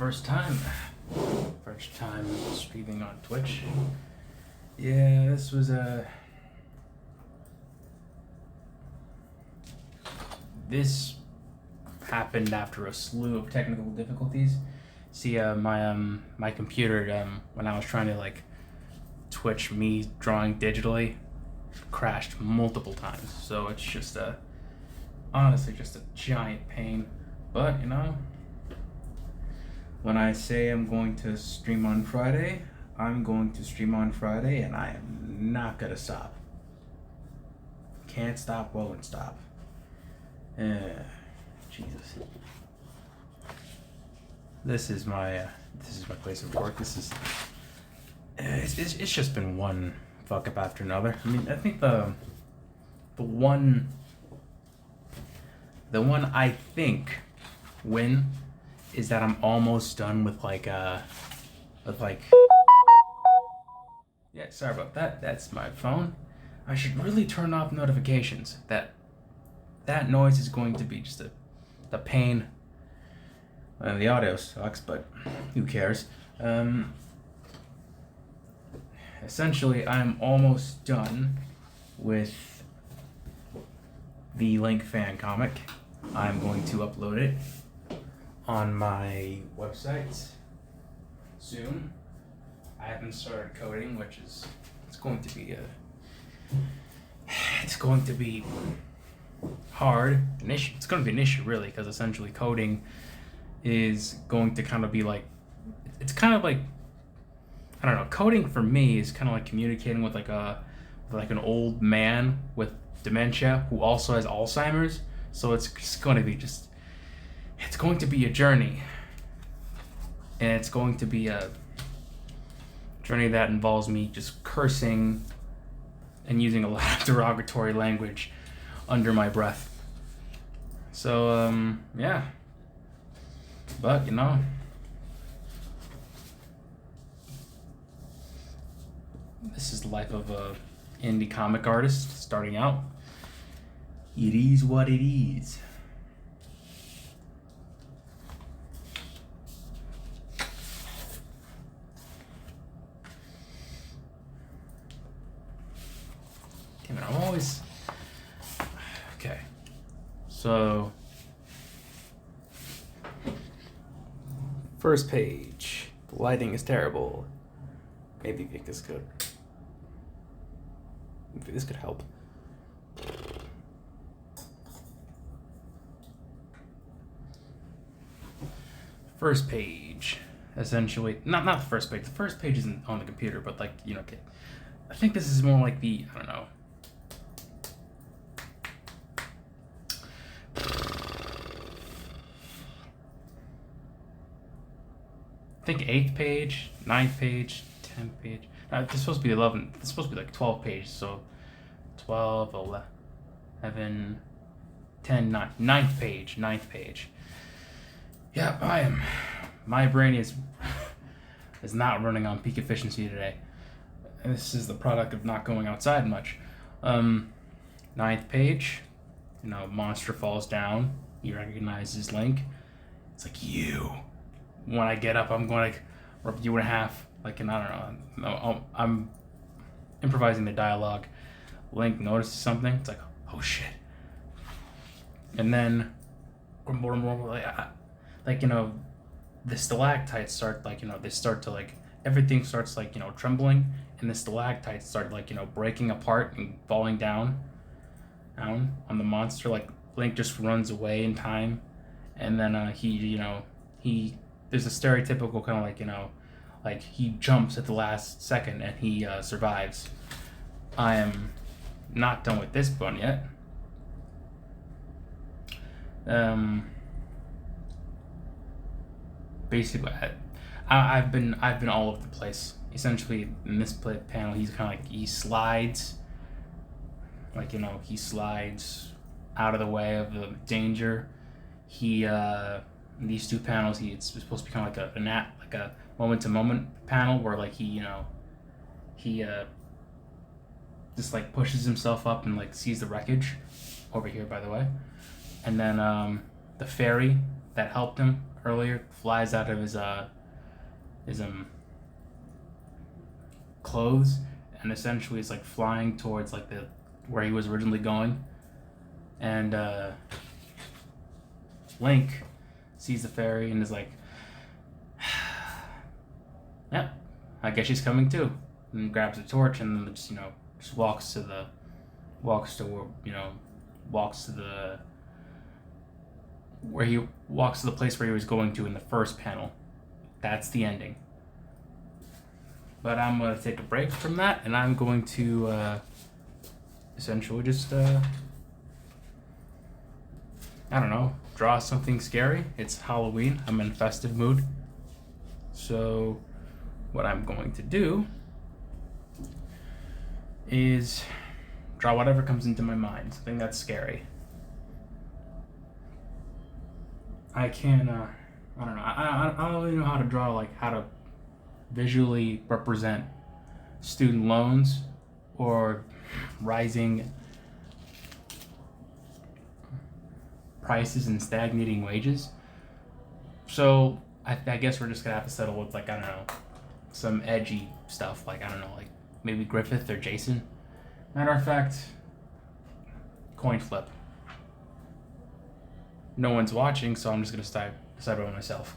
First time streaming on Twitch. Yeah, this was this happened after a slew of technical difficulties. See, my computer, when I was trying to Twitch me drawing digitally, crashed multiple times. So it's just honestly just a giant pain. But when I say I'm going to stream on Friday, I'm going to stream on Friday, and I am not gonna stop. Can't stop, won't stop. Jesus. This is my place of work. It's just been one fuck up after another. I mean, I think the one I think win is that I'm almost done with yeah, sorry about that. That's my phone. I should really turn off notifications. That noise is going to be just a pain. And the audio sucks, but who cares? Essentially, I'm almost done with the Link fan comic. I'm going to upload it on my website soon. I haven't started coding, which is it's going to be hard, an issue. It's going to be an issue, really, because essentially coding is going to kind of be it's kind of like, I don't know, coding for me is kind of like communicating with an old man with dementia who also has Alzheimer's. So it's going to be it's going to be a journey, and it's going to be a journey that involves me just cursing and using a lot of derogatory language under my breath. So yeah, but this is the life of a indie comic artist starting out. It is what it is. Damn it, I'm always... Okay. So... First page. The lighting is terrible. Maybe this could help. First page, essentially, not the first page. The first page isn't on the computer, but I think this is more like the, I don't know. I think 8th page, 9th page, 10th page. This is supposed to be 11. It's supposed to be 12 pages. So 12, 11, 10, 9. 9th page. Yeah, my brain is not running on peak efficiency today. And this is the product of not going outside much. 9th page, monster falls down. He recognizes Link. It's like, you. When I get up, I'm going to rip you in half. I don't know. I'm improvising the dialogue. Link notices something. It's like, oh shit. And then, the stalactites start they start to everything starts trembling, and the stalactites start breaking apart and falling down on the monster. Link just runs away in time, and then he there's a stereotypical kind of he jumps at the last second and he survives. I am not done with this bun yet. Basically, I've been all over the place. Essentially, in this panel, he's kind of he slides, he slides out of the way of the danger. He these two panels, it's supposed to be kind of a moment to moment panel where he just pushes himself up and sees the wreckage over here, by the way. And then the fairy that helped him earlier, flies out of his clothes, and essentially is like flying towards like the where he was originally going, and Link sees the fairy and is like, "Yeah, I guess she's coming too," and grabs a torch and then just just walks to the place where he was going to in the first panel. That's the ending. But I'm gonna take a break from that, and I'm going to essentially just I don't know, draw something scary. It's Halloween. I'm in festive mood. So what I'm going to do is draw whatever comes into my mind, something that's scary. I can I don't know. I don't really know how to draw, like how to visually represent student loans or rising prices and stagnating wages. So I guess we're just gonna have to settle with, like, I don't know, some edgy stuff, like, I don't know, like maybe Griffith or Jason. Matter of fact, coin flip. No one's watching, so I'm just gonna decide by myself.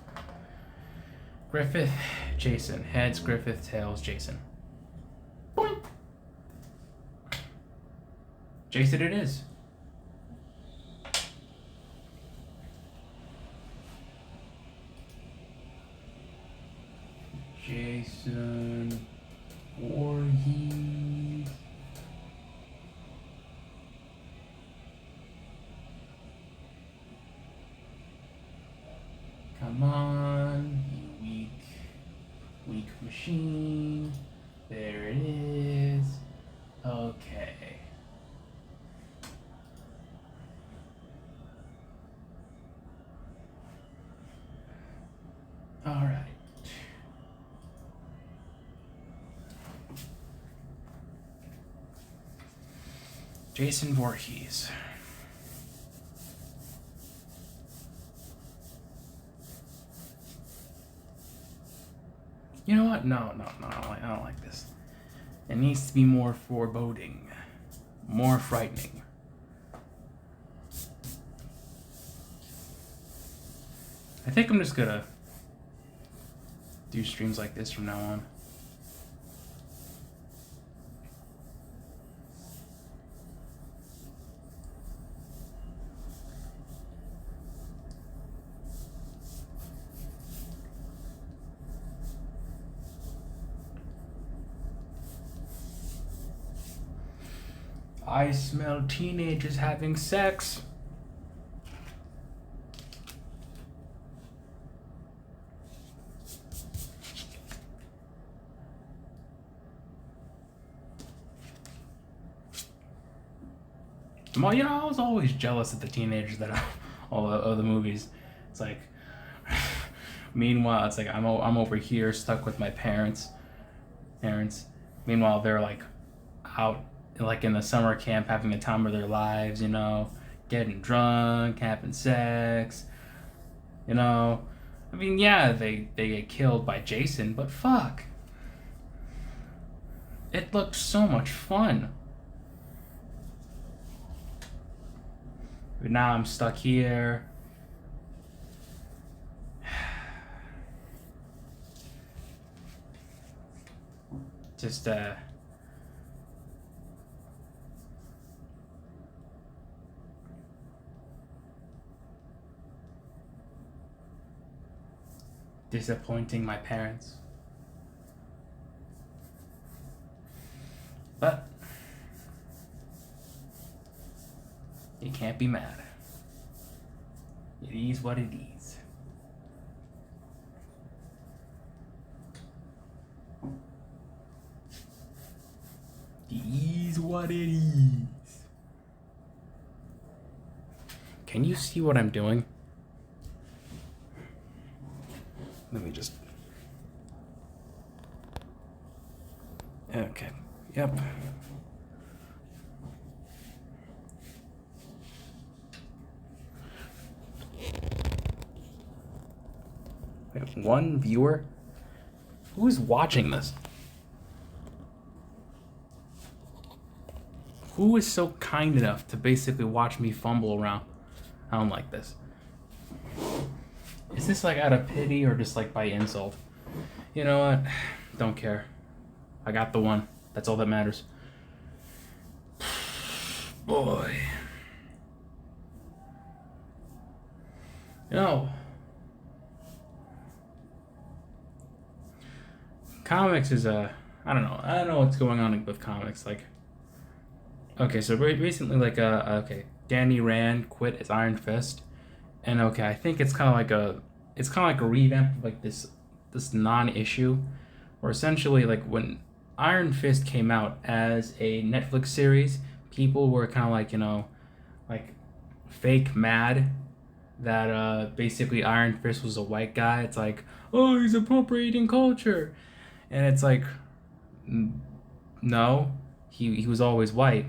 Griffith, Jason. Heads, Griffith. Tails, Jason. Boing. Jason it is. Jason Voorhees. Come on, you weak machine. There it is. Okay. All right. Jason Voorhees. You know what? No, I don't like this. It needs to be more foreboding, more frightening. I think I'm just gonna do streams like this from now on. I smell teenagers having sex. Well, I was always jealous of the teenagers that all of the movies. It's like, meanwhile, it's like I'm over here stuck with my parents. Meanwhile, they're like out like in the summer camp having the time of their lives, getting drunk, having sex, I mean, yeah, they get killed by Jason, but fuck. It looked so much fun. But now I'm stuck here. Just disappointing my parents. But you can't be mad. It is what it is. It is what it is. Can you see what I'm doing? Let me just... Okay. Yep. Wait, 1 viewer? Who's watching this? Who is so kind enough to basically watch me fumble around? I don't like this. Is this like out of pity or just like by insult? You know what? Don't care. I got the one. That's all that matters. Boy. You know, comics is I don't know. I don't know what's going on with comics. Like, okay, so recently, like, okay, Danny Rand quit as Iron Fist, and okay, I think it's kind of like a revamp of like this non-issue, where essentially like when Iron Fist came out as a Netflix series, people were kind of like, like fake mad that basically Iron Fist was a white guy. It's like, oh, he's appropriating culture, and it's like, no, he was always white,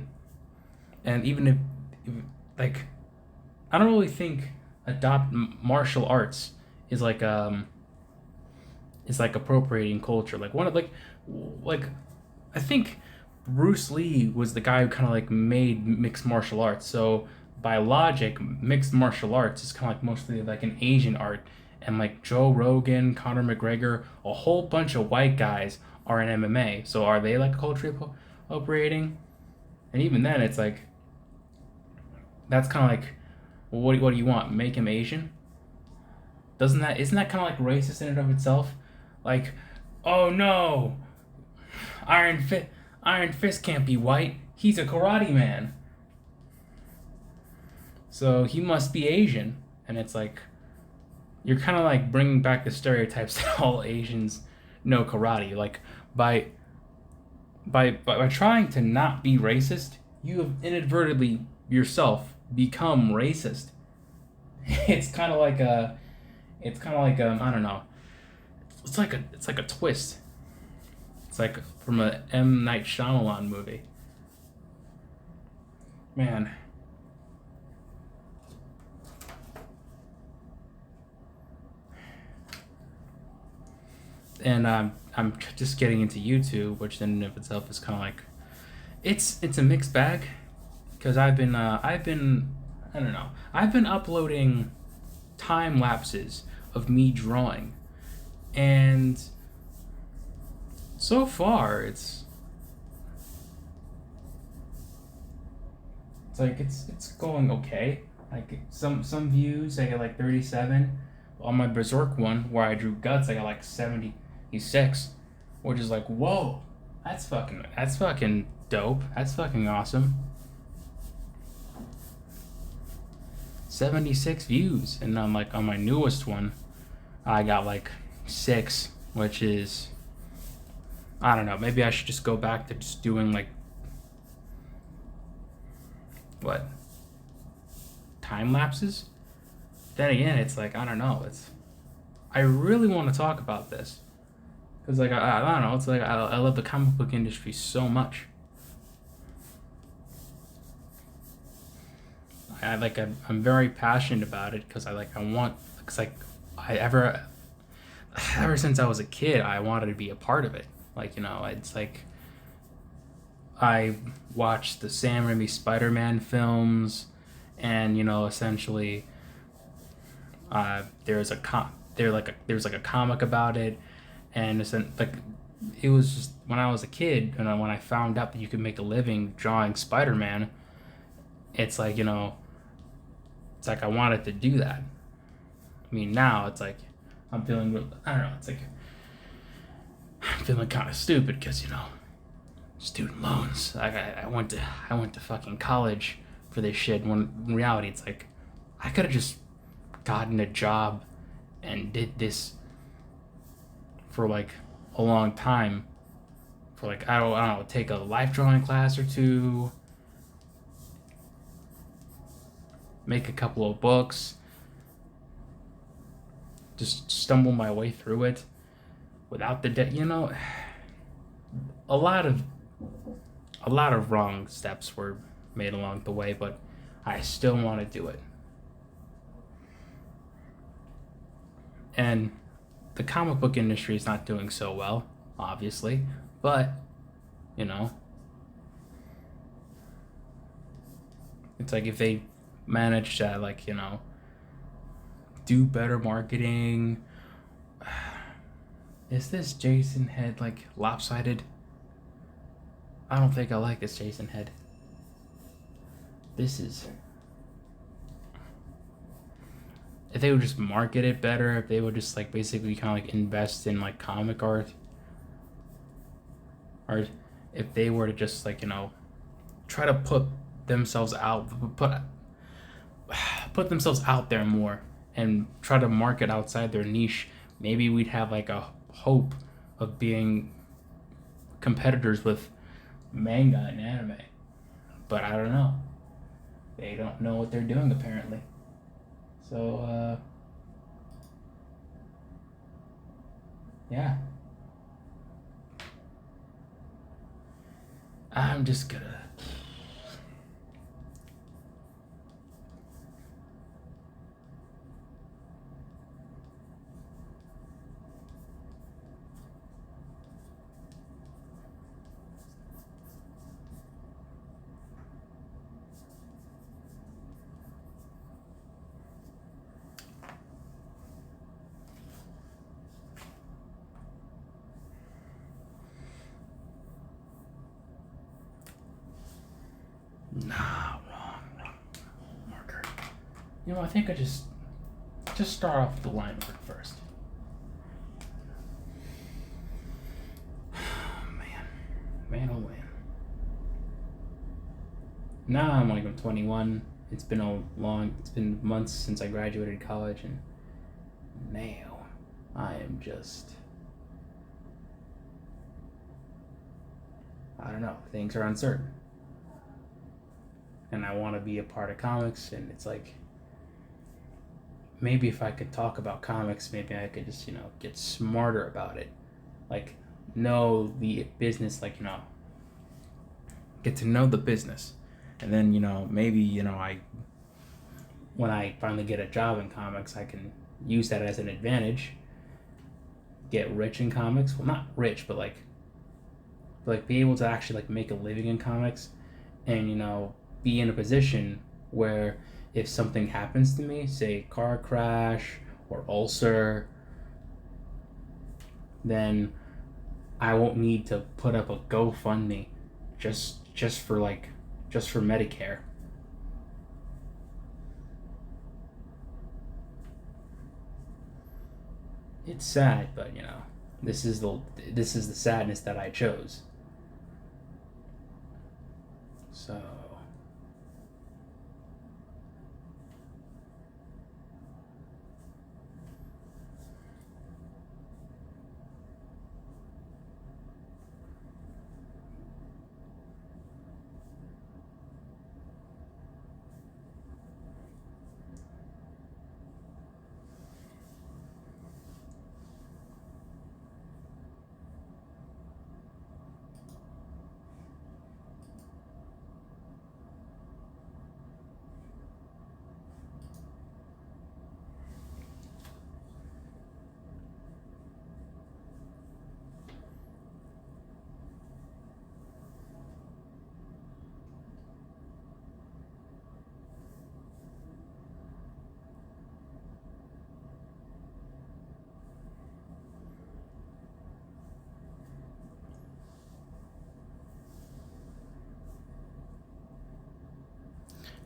and even if like, I don't really think adopt martial arts is like appropriating culture. Like one of like I think Bruce Lee was the guy who kind of like made mixed martial arts. So by logic, mixed martial arts is kind of like mostly like an Asian art. And like Joe Rogan, Conor McGregor, a whole bunch of white guys are in MMA. So are they like culture appropriating? And even then, it's like that's kind of like, well, what do you want? Make him Asian? Isn't that kind of like racist in and of itself? Like, oh no, Iron Fist Iron Fist can't be white. He's a karate man. So he must be Asian. And it's like, you're kind of like bringing back the stereotypes that all Asians know karate. Like, by trying to not be racist, you have inadvertently yourself become racist. It's kind of like I don't know. It's like a twist. It's like from a M. Night Shyamalan movie. Man. And I'm just getting into YouTube, which in and of itself is kind of like, it's a mixed bag, because I've been I don't know, I've been uploading time lapses of me drawing, and so far it's going okay. Like some views I get like 37. On my Berserk one where I drew guts, I got like 76, which is like, whoa, that's fucking dope. That's fucking awesome. 76 views, and I'm like on my newest one, I got like 6, which is, I don't know. Maybe I should just go back to just doing like what, time lapses. Then again, it's like, I don't know. I really want to talk about this because like I don't know. It's like I love the comic book industry so much. I'm very passionate about it because I want, because like I ever since I was a kid, I wanted to be a part of it. Like, it's like I watched the Sam Raimi Spider-Man films, and essentially, there's like a comic about it, and it's like, it was just when I was a kid, and when I found out that you could make a living drawing Spider-Man, it's like, it's like I wanted to do that. I mean, now it's like I'm feeling, I don't know, it's like I'm feeling kind of stupid because student loans. I went to fucking college for this shit. When in reality, it's like I could have just gotten a job and did this for like a long time. For like, I don't know, take a life drawing class or two, make a couple of books, just stumble my way through it without the debt. A lot of wrong steps were made along the way, but I still want to do it. And the comic book industry is not doing so well, obviously, but you know, it's like if they manage to like do better marketing. Is this Jason head like lopsided? I don't think I like this Jason head. This is. If they would just market it better, if they would just like basically kind of like invest in like comic art, or if they were to just like try to put themselves out, put themselves out there more, and try to market outside their niche, maybe we'd have like a hope of being competitors with manga and anime. But I don't know. They don't know what they're doing apparently. So yeah. I'm just gonna. Nah, wrong marker. I think I just start off the line work first. Man, oh man. Now I'm 21. It's been months since I graduated college, and now I am just, I don't know, things are uncertain. And I want to be a part of comics, and it's like, maybe if I could talk about comics, maybe I could just, get smarter about it. Like, know the business, like, get to know the business. And then, maybe, when I finally get a job in comics, I can use that as an advantage. Get rich in comics. Well, not rich, but like be able to actually like make a living in comics, and be in a position where if something happens to me, say car crash or ulcer, then I won't need to put up a GoFundMe just for Medicare. It's sad, but this is the sadness that I chose. So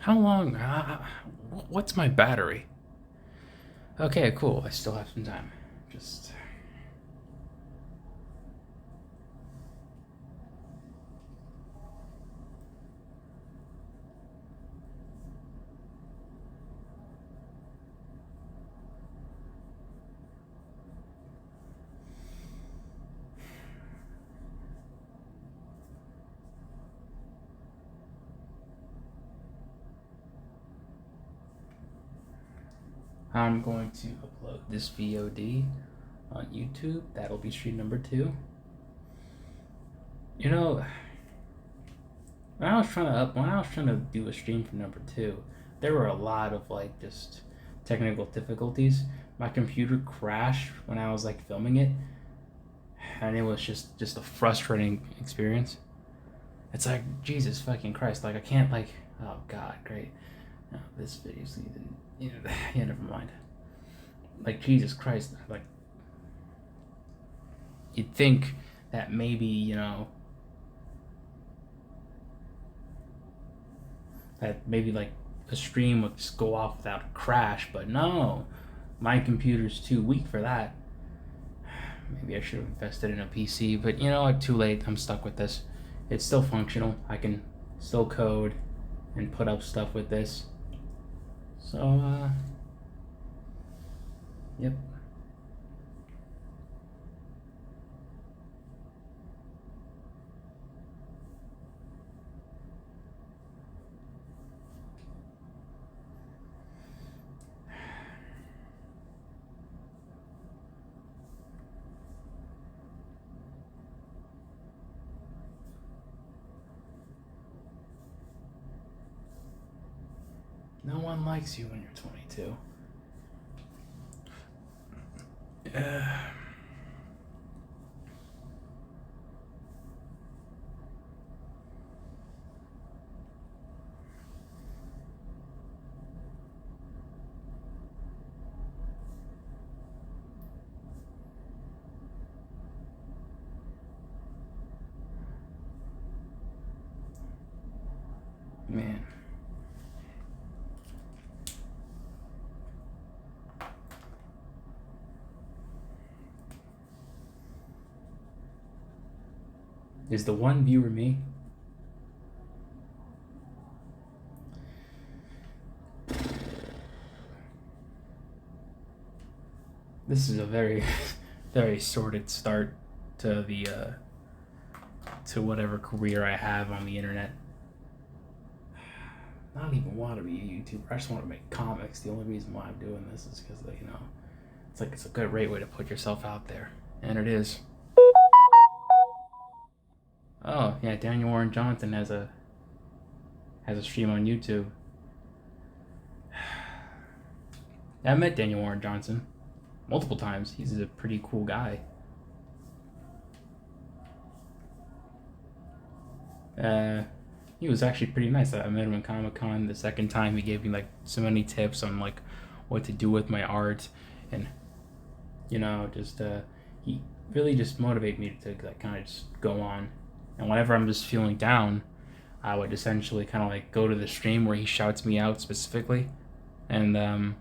how long? What's my battery? Okay, cool. I still have some time. Just. I'm going to upload this VOD on YouTube. That'll be stream number 2. When I was trying to do a stream for number 2, there were a lot of like just technical difficulties. My computer crashed when I was like filming it, and it was just a frustrating experience. It's like Jesus fucking Christ! Like I can't like oh God, great. No, this video's even yeah, never mind. Like Jesus Christ, like you'd think that maybe that maybe like a stream would just go off without a crash, but no, my computer's too weak for that. Maybe I should have invested in a PC, but you know what? Too late. I'm stuck with this. It's still functional. I can still code and put up stuff with this. So, yep. No one likes you when you're 22. Man. Is the one viewer me? This is a very, very sordid start to the to whatever career I have on the internet. I don't even want to be a YouTuber. I just want to make comics. The only reason why I'm doing this is because it's like it's a good great way to put yourself out there, and it is. Oh yeah, Daniel Warren Johnson has a stream on YouTube. I met Daniel Warren Johnson multiple times. He's a pretty cool guy. He was actually pretty nice. I met him in Comic-Con. The second time, he gave me like so many tips on like what to do with my art, and just he really just motivated me to like kind of just go on. And whenever I'm just feeling down, I would essentially kind of like go to the stream where he shouts me out specifically, and I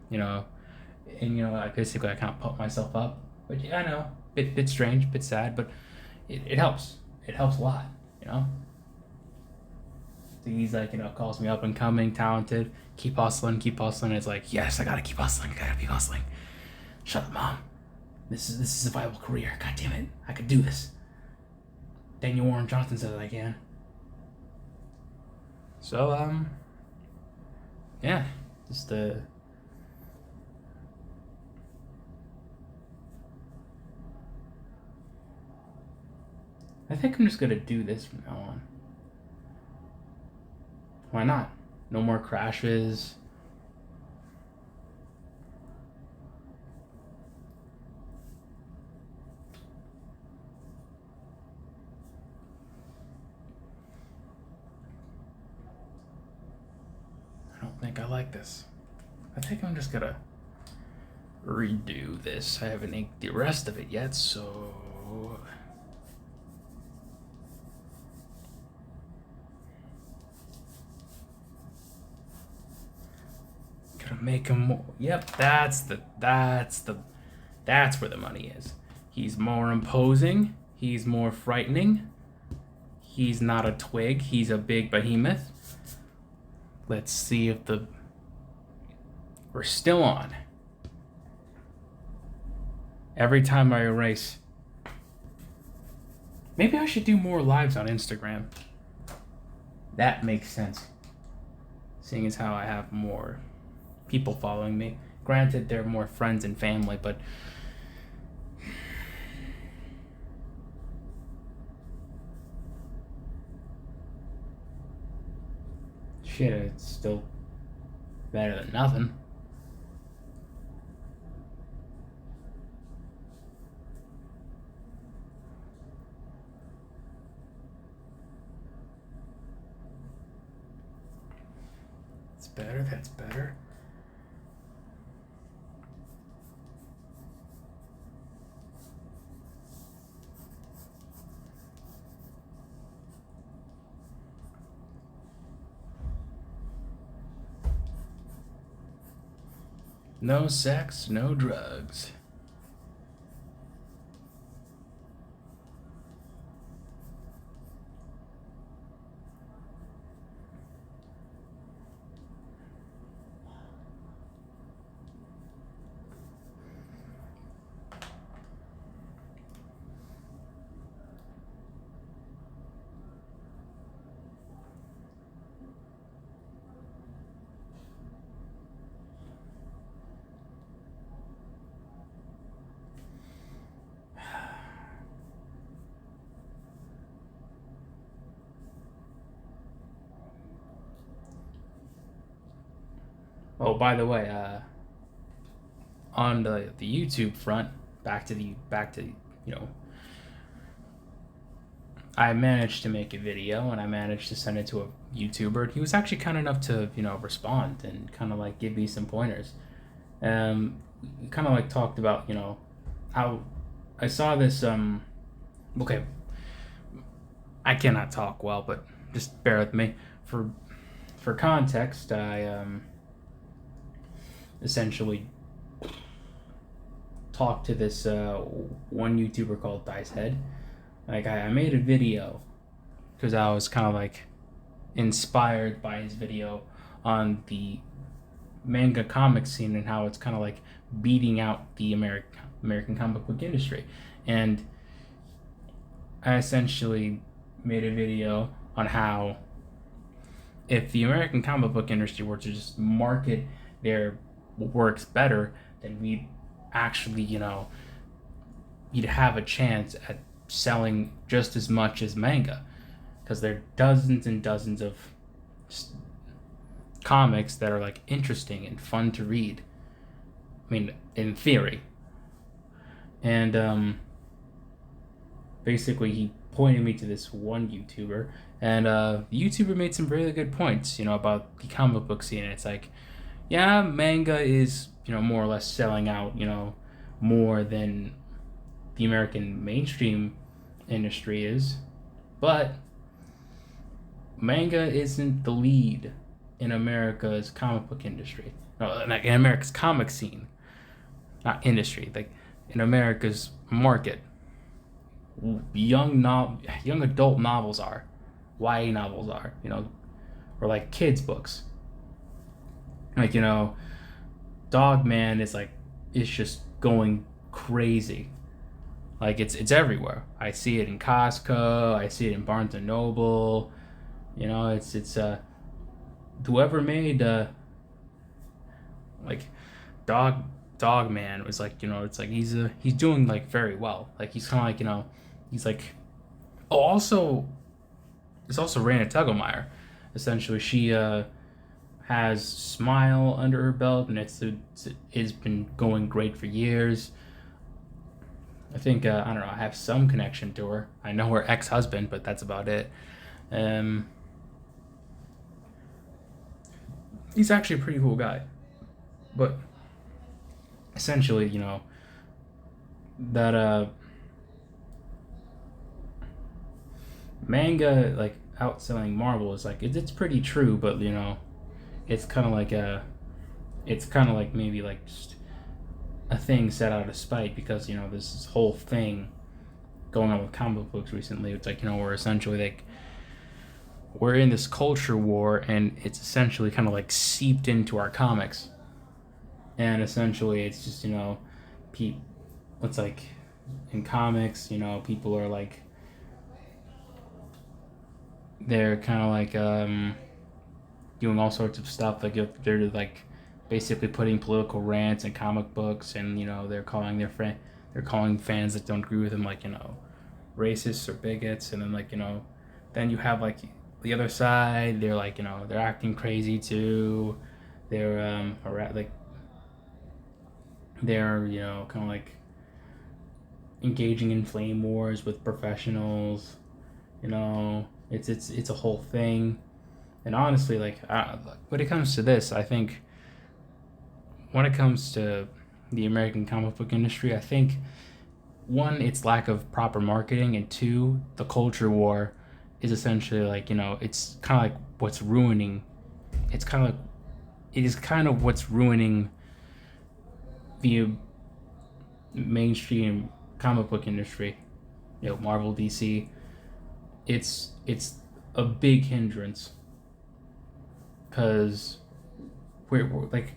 basically I kind of pump myself up, which yeah, I know, bit strange, bit sad, but it helps. It helps a lot, So he's like, calls me up and coming, talented, keep hustling, keep hustling. It's like, yes, I gotta keep hustling, I gotta keep hustling. Shut up, Mom. This is a viable career. God damn it, I could do this. Daniel Warren Johnson said that I can. So yeah, just I think I'm just gonna do this from now on. Why not? No more crashes. I don't think I like this. I think I'm just gonna redo this. I haven't inked the rest of it yet, so gonna make him more. Yep, that's where the money is. He's more imposing. He's more frightening. He's not a twig. He's a big behemoth. Let's see if we're still on. Every time I erase. Maybe I should do more lives on Instagram. That makes sense. Seeing as how I have more people following me. Granted, they're more friends and family, but shit, it's still better than nothing. better. That's better. No sex, no drugs. Oh, by the way, on the YouTube front, back to you know, I managed to make a video and I managed to send it to a YouTuber. He was actually kind enough to respond and kind of like give me some pointers. We kind of like talked about how I saw this. Okay, I cannot talk well, but just bear with me for context. I essentially talked to this one YouTuber called Dice Head. Like I made a video because I was kind of like inspired by his video on the manga comic scene and how it's kind of like beating out the American comic book industry. And I essentially made a video on how if the American comic book industry were to just market their works better, then we'd actually, you'd have a chance at selling just as much as manga, because there are dozens and dozens of comics that are like interesting and fun to read. I mean, in theory. And basically, he pointed me to this one YouTuber, and the YouTuber made some really good points, about the comic book scene. And it's like, yeah, manga is, more or less selling out, more than the American mainstream industry is, but manga isn't the lead in America's comic book industry. No, like in America's comic scene, not industry. Like in America's market, young adult novels are, YA novels are, or like kids books. Like Dog Man is just going crazy. Like it's everywhere. I see it in Costco. I see it in Barnes and Noble. It's whoever made like Dog Man was like it's like he's doing like very well. Like he's kind of like he's like also it's also Raina Telgemeier. Essentially, she has Smile under her belt, and it's been going great for years. I think I don't know. I have some connection to her. I know her ex-husband, but that's about it. He's actually a pretty cool guy, but essentially, that manga like outselling Marvel is like it's pretty true, but it's kind of like maybe like just a thing set out of spite, because there's this whole thing going on with comic books recently. It's like we're essentially like we're in this culture war, and it's essentially kind of like seeped into our comics, and essentially it's just it's like in comics people are like they're kind of like doing all sorts of stuff, like they're like basically putting political rants in comic books, and they're calling they're calling fans that don't agree with them like racists or bigots, and then then you have like the other side, they're like they're acting crazy too, they're like they're kind of like engaging in flame wars with professionals. It's a whole thing. And honestly, like when it comes to this, I think when it comes to the American comic book industry, I think one, its lack of proper marketing, and two, the culture war is essentially like, it's kind of like what's ruining. It's kind of like it is kind of what's ruining the mainstream comic book industry. Marvel, DC. It's a big hindrance because we're like,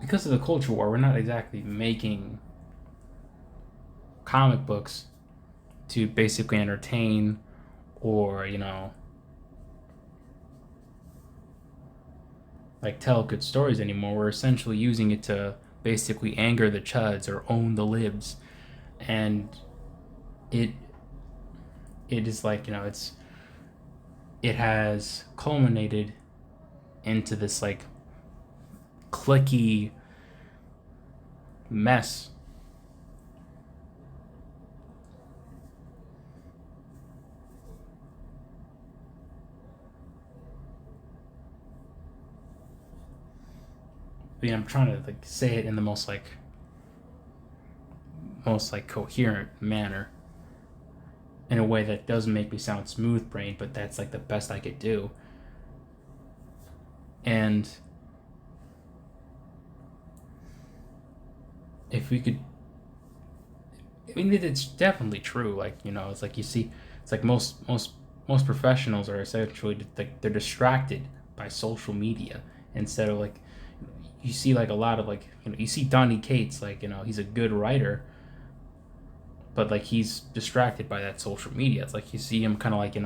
because of the culture war, we're not exactly making comic books to basically entertain or like tell good stories anymore. We're essentially using it to basically anger the chuds or own the libs, and it it is like, it has culminated into this like clicky mess. I mean, I'm trying to like say it in the most like coherent manner, in a way that doesn't make me sound smooth brain, but that's like the best I could do. And if we could, I mean, it's definitely true. Like, it's like you see, it's like most professionals are essentially like they're distracted by social media instead of like, you see like a lot of like, you see Donny Cates, like, he's a good writer, but like he's distracted by that social media. It's like you see him kind of like,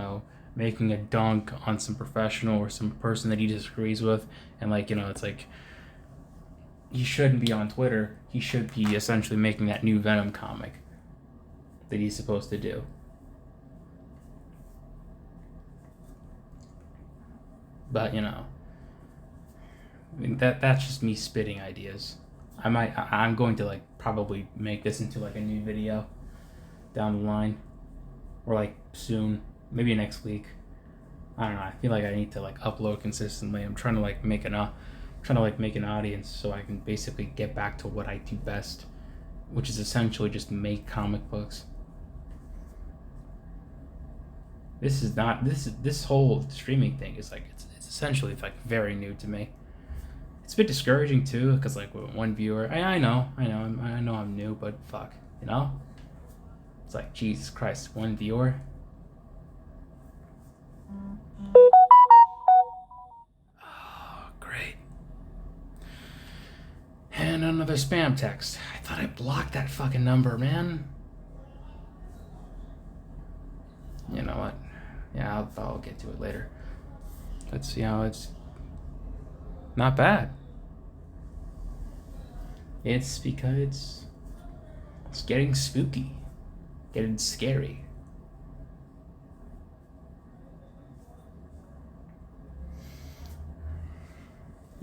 making a dunk on some professional or some person that he disagrees with, and like, it's like he shouldn't be on Twitter. He should be essentially making that new Venom comic that he's supposed to do. But I mean, that's just me spitting ideas. I'm going to like probably make this into like a new video down the line, or like soon, maybe next week. I don't know. I feel like I need to like upload consistently. I'm trying to like make an audience so I can basically get back to what I do best, which is essentially just make comic books. This whole streaming thing is like, it's essentially like very new to me. It's a bit discouraging too, because like one viewer, I know I'm new, but fuck, it's like, Jesus Christ, one viewer. Oh, great. And another spam text. I thought I blocked that fucking number, man. You know what? Yeah, I'll get to it later. Let's see how it's not bad. It's because it's getting spooky, getting scary.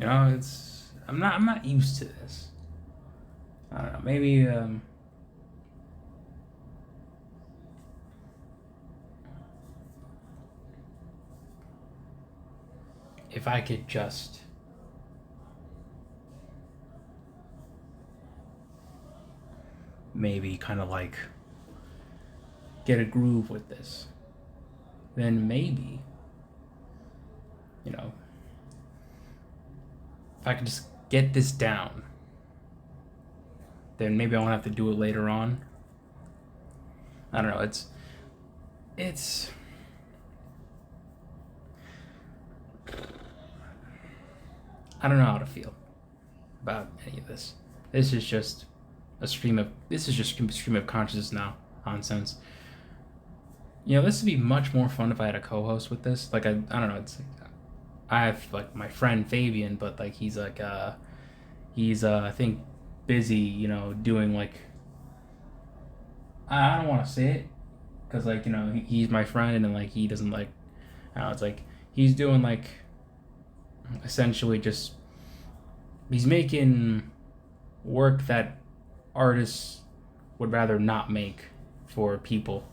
I'm not used to this. I don't know. Maybe if I could just maybe kind of like get a groove with this, then maybe, if I could just get this down, then maybe I won't have to do it later on. I don't know. It's I don't know how to feel about any of this. This is just a stream of consciousness now nonsense. This would be much more fun if I had a co-host with this. Like, I don't know. It's like, I have like my friend Fabian, but like he's like he's I think busy, doing like, I don't want to say it because like, he's my friend, and like he doesn't like, I don't know, it's like he's doing like essentially just, he's making work that artists would rather not make for people.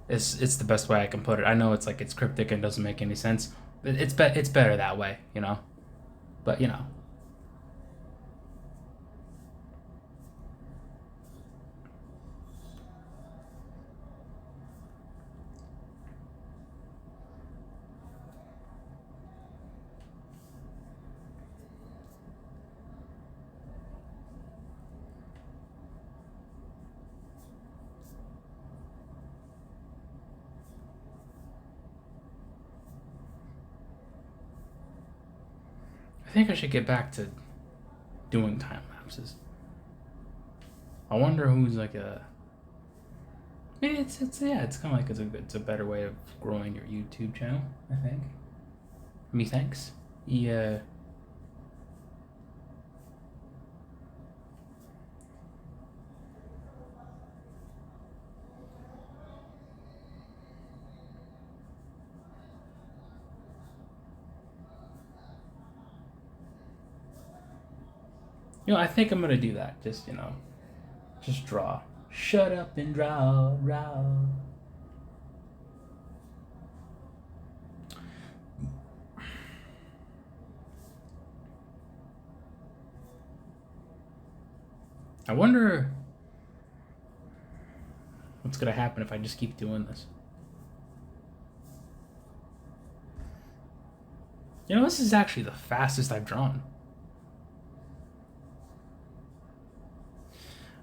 It's the best way I can put it. I know it's like it's cryptic and doesn't make any sense. It's better that way, you know. But you know, I think I should get back to doing time lapses. I wonder who's like a. Maybe it's yeah, it's kind of like it's a better way of growing your YouTube channel. I think. Methinks. Yeah. I think I'm gonna do that. Just just draw. Shut up and draw. I wonder what's gonna happen if I just keep doing this. This is actually the fastest I've drawn.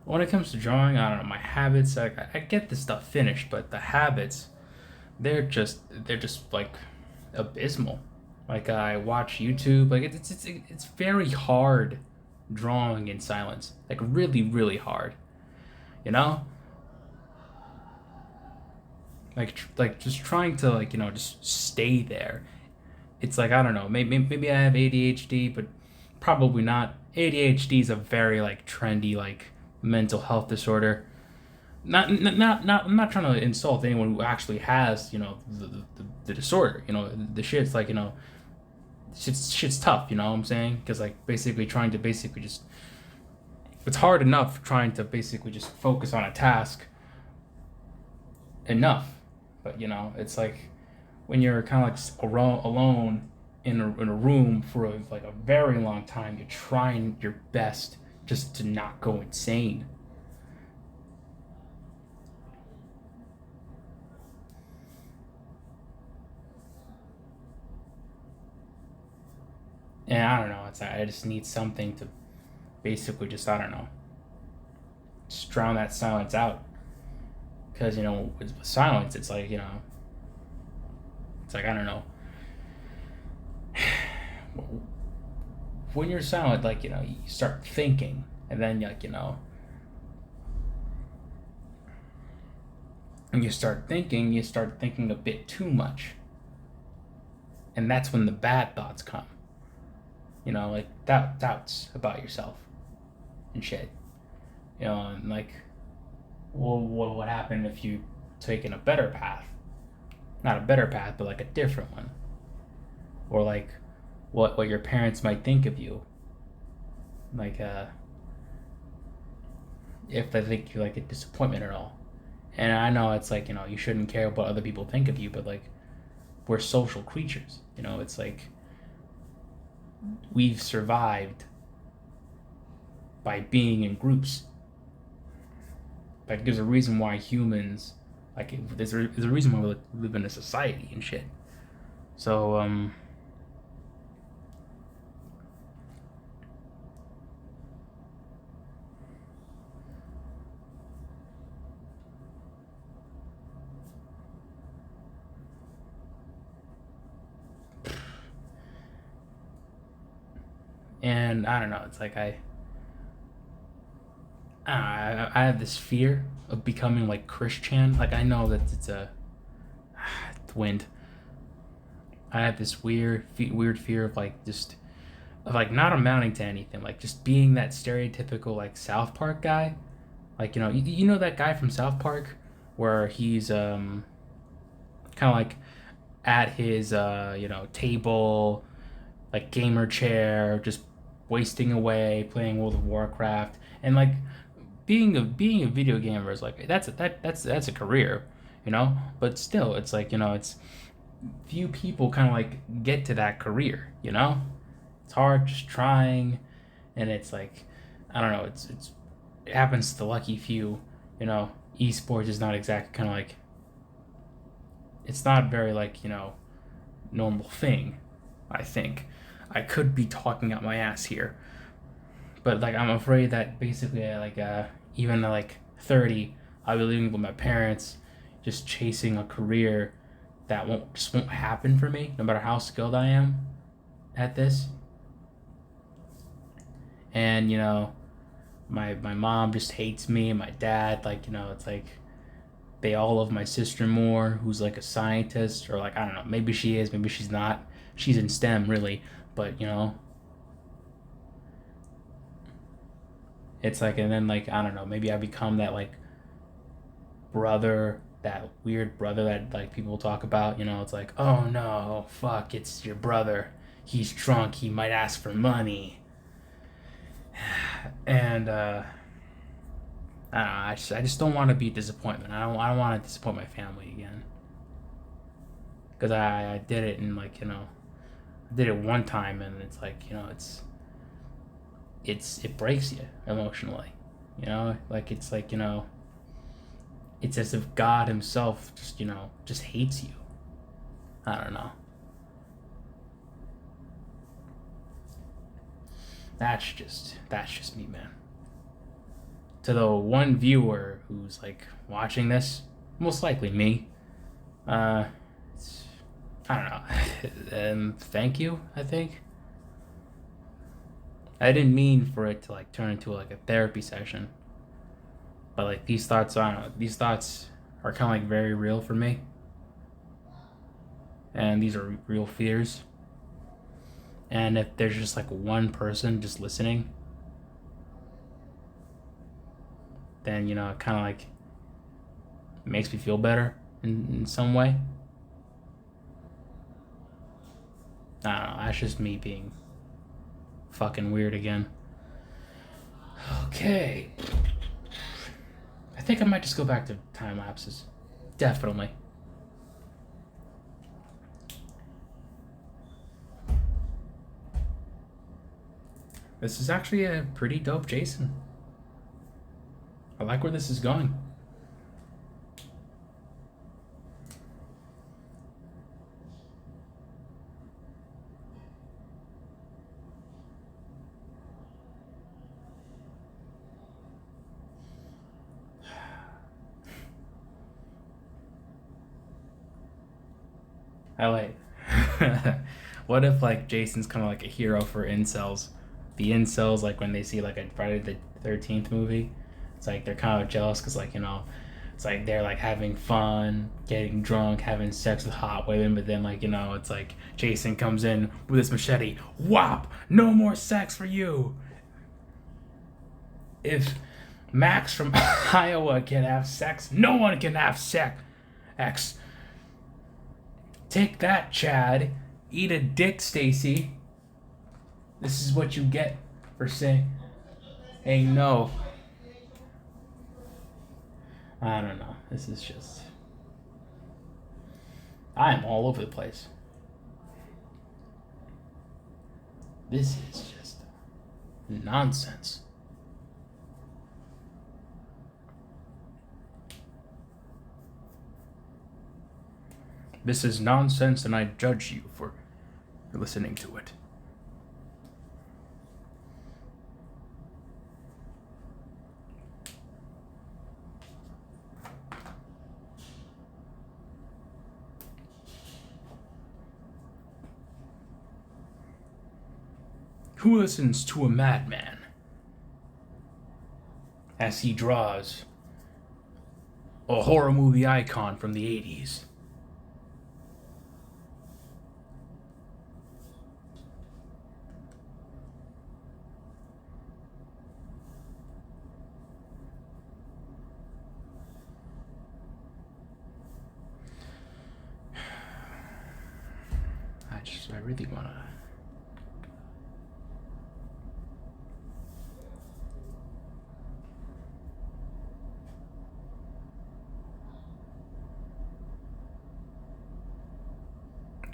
When it comes to drawing, I don't know, my habits, I get this stuff finished, but the habits, they're just like abysmal. Like I watch YouTube, like it's very hard drawing in silence. Like really, really hard. You know? Like just trying to just stay there. It's like I don't know, maybe I have ADHD, but probably not. ADHD is a very like trendy like mental health disorder. Not I'm not trying to insult anyone who actually has the disorder. The shit's like shit's tough. You know what I'm saying? Because like basically trying to basically just it's hard enough trying to basically just focus on a task enough, but it's like when you're kind of like just alone in a room for like a very long time, you're trying your best just to not go insane. And I don't know, it's like I just need something to basically just I don't know, just drown that silence out. Because with silence, it's like it's like I don't know. When you're silent, like you start thinking, and then like when you start thinking a bit too much, and that's when the bad thoughts come. Like doubts about yourself and shit. And like, well, what would happen if you taken a better path? Not a better path, but like a different one, or like what your parents might think of you, like if they think you're like a disappointment at all. And I know it's like you shouldn't care what other people think of you, but like we're social creatures. It's like we've survived by being in groups. Like there's a reason why humans like there's a reason why we live in a society and shit. So and I don't know, it's like I have this fear of becoming like Christian. Like I know that it's a wind. I have this weird fear of like just of like not amounting to anything. Like just being that stereotypical like South Park guy. Like you know that guy from South Park where he's kind of like at his table, like gamer chair, just wasting away playing World of Warcraft, and like being a video gamer is like that's a career, but still it's like it's few people kind of like get to that career, you know? It's hard just trying, and it's like, I don't know, it happens to the lucky few, you know? Esports is not exactly kind of like, it's not very like, normal thing, I think. I could be talking out my ass here, but like I'm afraid that basically even at like 30, I'll be living with my parents, just chasing a career that won't happen for me, no matter how skilled I am at this. And my mom just hates me, and my dad, like, it's like they all love my sister more, who's like a scientist, or like I don't know, maybe she is, maybe she's not. She's in STEM really, but it's like, and then like I don't know, maybe I become that like brother, that weird brother that like people talk about. It's like, oh no, fuck, it's your brother. He's drunk. He might ask for money. And I don't know. I just don't want to be a disappointment. I don't want to disappoint my family again. Because I did it, and like I did it one time, and it's like it breaks you emotionally. Like it's like it's as if God Himself just hates you. I don't know. That's just me, man. To the one viewer who's like watching this, most likely me. Uh, I don't know. Thank you. I think I didn't mean for it to like turn into like a therapy session, but like these thoughts, I don't know. These thoughts are kind of like very real for me, and these are real fears. And if there's just like one person just listening, then it kind of like makes me feel better in some way. I don't know. That's just me being fucking weird again. Okay. I think I might just go back to time lapses. Definitely. This is actually a pretty dope Jason. I like where this is going. I like. What if like Jason's kind of like a hero for incels? The incels, like when they see like a Friday the 13th movie, it's like they're kind of jealous because like it's like they're like having fun, getting drunk, having sex with hot women, but then like it's like Jason comes in with his machete, whop, no more sex for you. If Max from Iowa can have sex, no one can have sex. X. Take that, Chad. Eat a dick, Stacy. This is what you get for saying, hey, no. I don't know. This is just. I'm all over the place. This is just nonsense. This is nonsense, and I judge you for listening to it. Who listens to a madman as he draws a horror movie icon from the 80s? I really want to.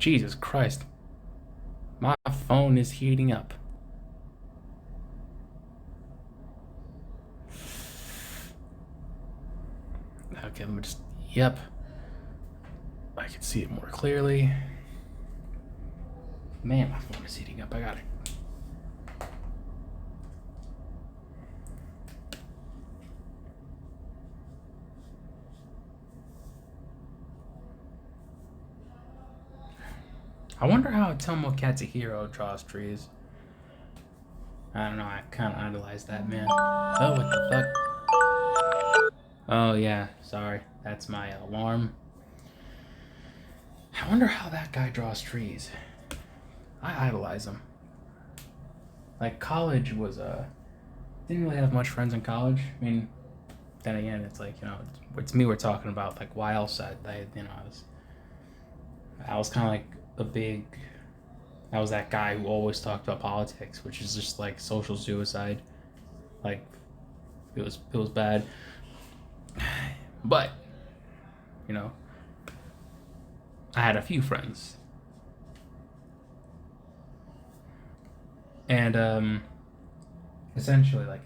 Jesus Christ. My phone is heating up. Okay, let me just. Yep. I can see it more clearly. Man, my phone is heating up. I got it. I wonder how Otomo Katsuhiro draws trees. I don't know, I kind of idolize that man. Oh, what the fuck? Oh, yeah, sorry. That's my alarm. I wonder how that guy draws trees. I idolize him. Like, college was, didn't really have much friends in college. I mean, then again, it's like, you know, it's me we're talking about. Like, why else I was kind of like a big. I was that guy who always talked about politics, which is just like social suicide. Like, it was bad. But, you know, I had a few friends, and essentially, like,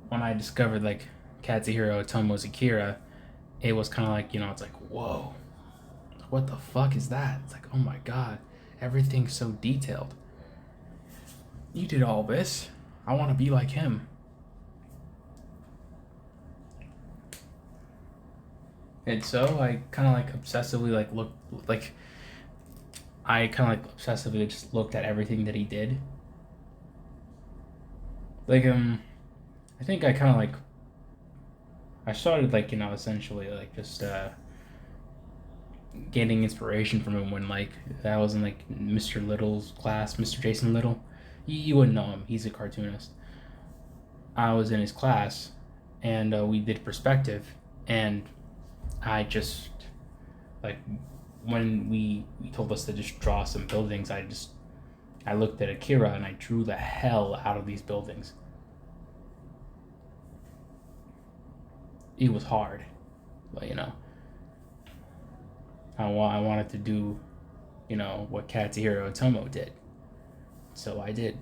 when I discovered like Katsuhiro Otomo's Akira, it was kind of like, you know, it's like, whoa, what the fuck is that? It's like, oh my god, everything's so detailed. You did all this. I want to be like him. And so I kind of like obsessively like looked like I kind of like obsessively just looked at everything that he did. Like I think I kind of like I started like, you know, essentially like just getting inspiration from him when like I was in like Mr. Little's class, Mr. Jason Little. You wouldn't know him. He's a cartoonist. I was in his class, and we did perspective, and I just like when we told us to just draw some buildings, I looked at Akira and I drew the hell out of these buildings. It was hard, but you know, I wanted to do, you know, what Katsuhiro Otomo did, so I did.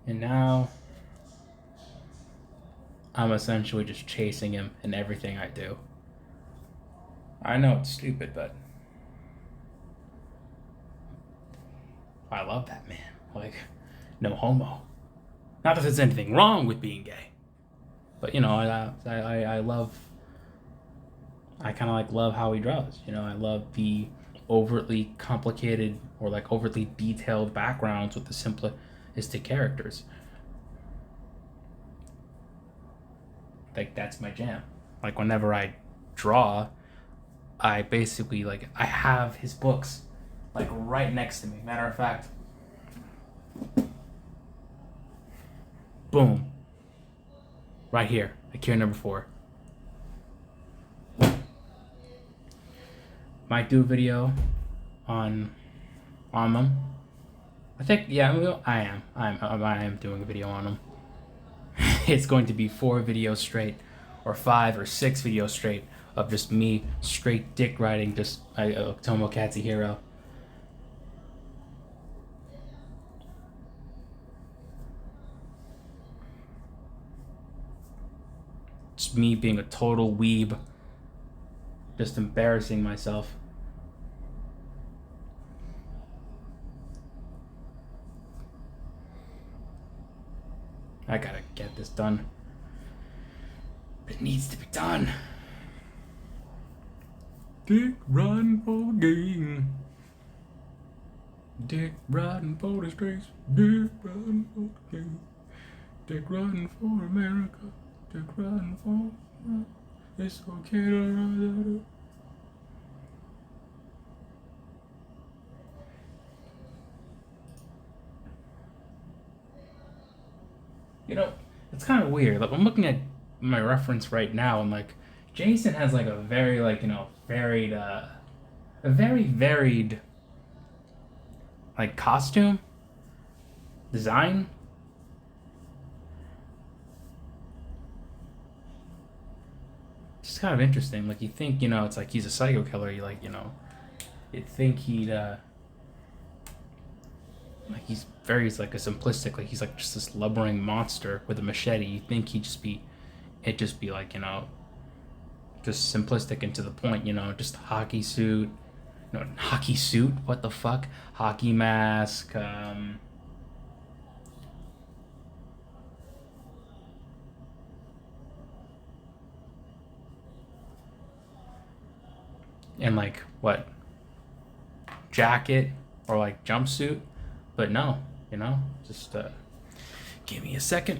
And now I'm essentially just chasing him in everything I do. I know it's stupid, but I love that man. Like, no homo. Not that there's anything wrong with being gay, but you know, I love. I kind of like love how he draws. You know, I love the overtly complicated or like overtly detailed backgrounds with the simplistic characters. Like, that's my jam. Like, whenever I draw, I basically like I have his books like right next to me. Matter of fact, boom, right here, Akira #4. Might do a video on them. I think, yeah, I am doing a video on them. It's going to be 4 videos straight, or 5 or 6 videos straight of just me straight dick riding just Otomo Katsuhiro. Just me being a total weeb, just embarrassing myself. I gotta get this done. It needs to be done. Dick riding for the game. Dick riding for the streets. Dick riding for the game. Dick riding for America. Dick riding for. It's okay to ride. You know, it's kind of weird. Like, I'm looking at my reference right now, and like, Jason has like a very varied a very varied like costume design. Just kind of interesting. Like you think, it's like he's a psycho killer. You like, you'd think he'd like he's like a simplistic, like he's like just this lumbering monster with a machete. You think it'd just be like, just simplistic and to the point, just hockey suit. No, hockey suit? What the fuck? Hockey mask, and like what? Jacket or like jumpsuit. But no, just give me a second.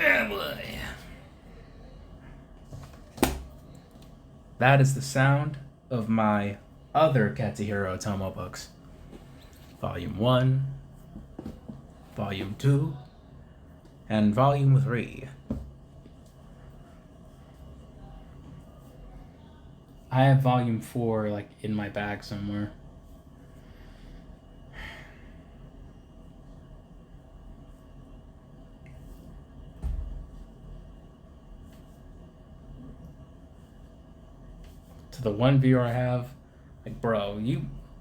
Oh boy. That is the sound of my other Katsuhiro Otomo books. Volume 1, Volume 2, and Volume 3. I have Volume 4 like in my bag somewhere. To the one viewer I have, like, bro,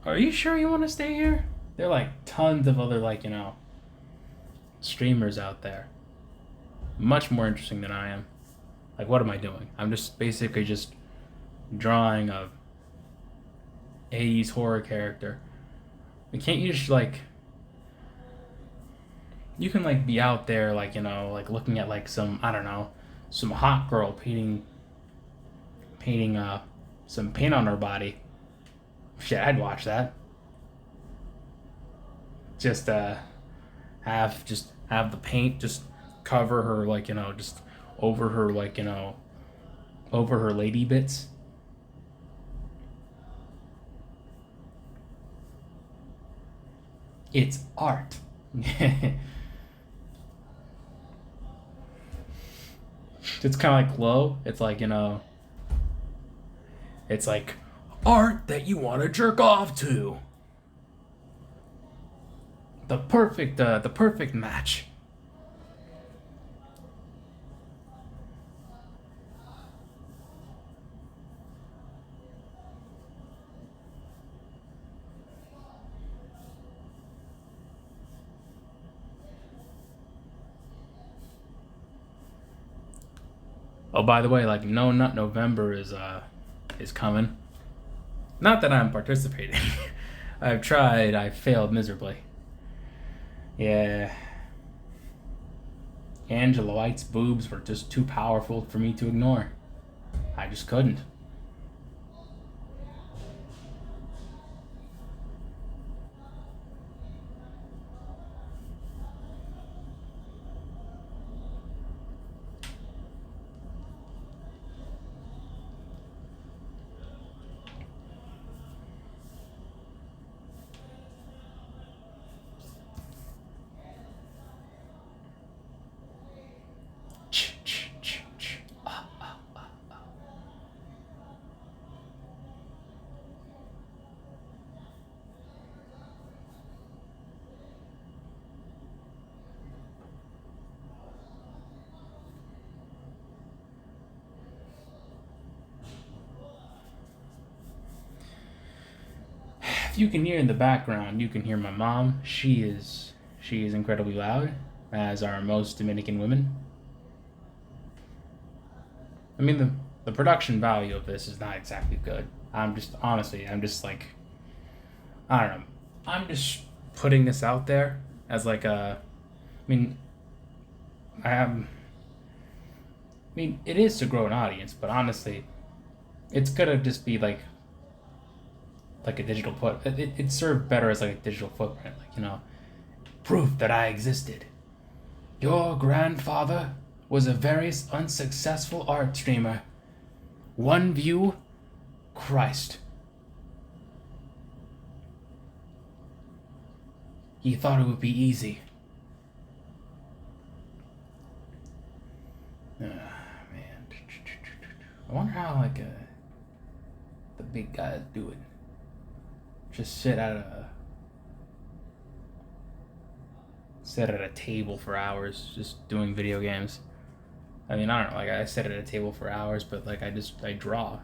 are you sure you want to stay here? There are like tons of other like, streamers out there. Much more interesting than I am. Like, what am I doing? I'm just basically just drawing a 80s horror character. And can't you just like you can like be out there like, like looking at like some, I don't know, some hot girl painting some paint on her body. Shit, I'd watch that. Just have the paint just cover her like, just over her like, over her lady bits. It's art. It's kind of like Glow. It's like, it's like art that you want to jerk off to. The perfect match. Oh, by the way, like No Nut November is coming. Not that I'm participating. I've tried. I failed miserably. Yeah. Angela White's boobs were just too powerful for me to ignore. I just couldn't. If you can hear in the background, you can hear my mom. She is incredibly loud, as are most Dominican women. I mean, the production value of this is not exactly good. I'm just like, I don't know. I'm just putting this out there as like a, I mean, it is to grow an audience, but honestly, it's gonna just be like like a digital foot. It served better as like a digital footprint, like proof that I existed. Your grandfather was a very unsuccessful art streamer. One view, Christ. He thought it would be easy. Man. I wonder how the big guys do it. Just sit at a table for hours just doing video games. I mean, I don't know, like I sit at a table for hours, but like I draw.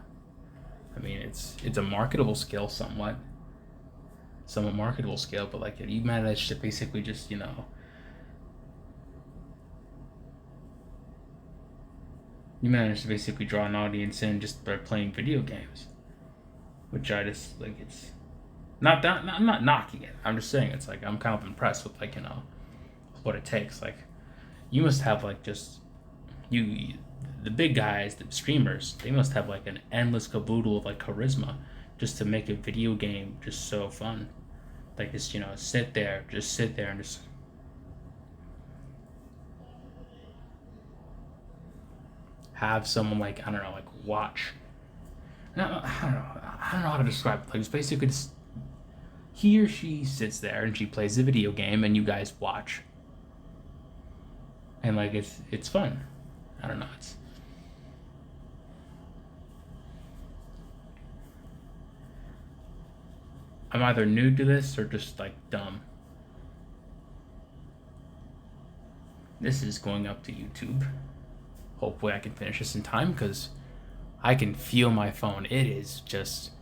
I mean, it's a marketable skill somewhat marketable skill, but like you manage to basically just you manage to basically draw an audience in just by playing video games, which I just like. It's not that I'm not knocking it. I'm just saying it's like I'm kind of impressed with like what it takes. Like you must have like just the big guys, the streamers. They must have like an endless caboodle of like charisma just to make a video game just so fun. Like just sit there and just have someone like I don't know like watch. No, I don't know how to describe it. Like it's basically just he or she sits there and she plays the video game and you guys watch. And like it's fun. I don't know. I'm either new to this or just like dumb. This is going up to YouTube. Hopefully I can finish this in time because I can feel my phone. It is just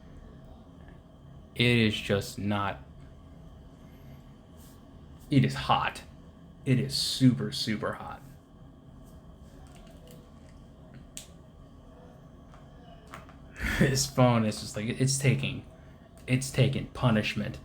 not. It is hot. It is super, super hot. This phone is just like it's taking punishment.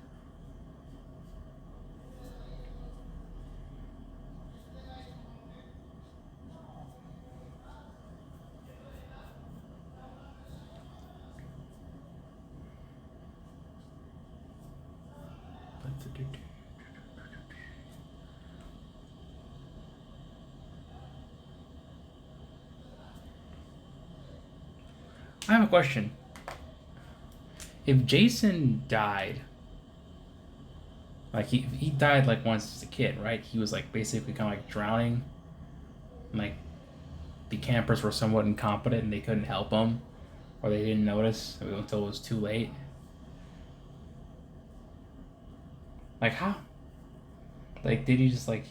I have a question. If Jason died, like he died like once as a kid, right? He was like basically kind of like drowning. Like the campers were somewhat incompetent and they couldn't help him, or they didn't notice until it was too late. Like how? Like did he just like?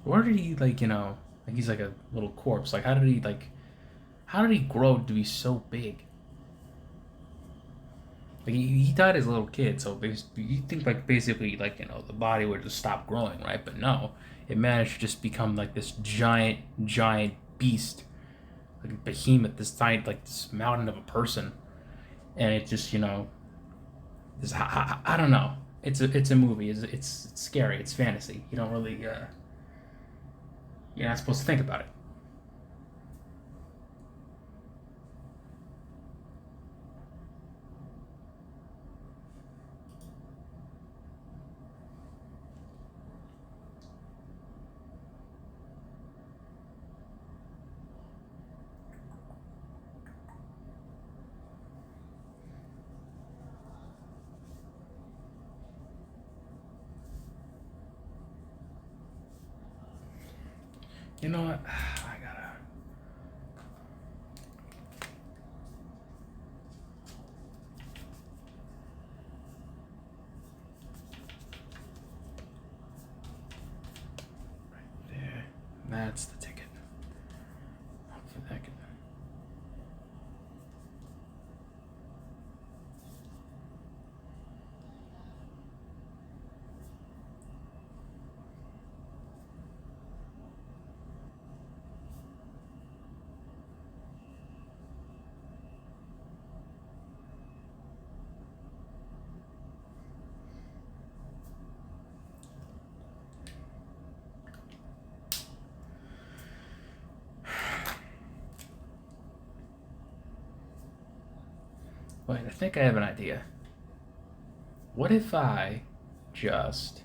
Where did he like like he's like a little corpse? Like how did he like? How did he grow to be so big? Like he died as a little kid, so you think like basically like the body would just stop growing, right? But no, it managed to just become like this giant beast, like a behemoth, this giant like this mountain of a person, and it just this I don't know. It's a movie. It's scary. It's fantasy. You don't really you're not supposed to think about it. You know what? I gotta. Right there. That's the ticket. Hopefully that can. Wait, I think I have an idea. What if I just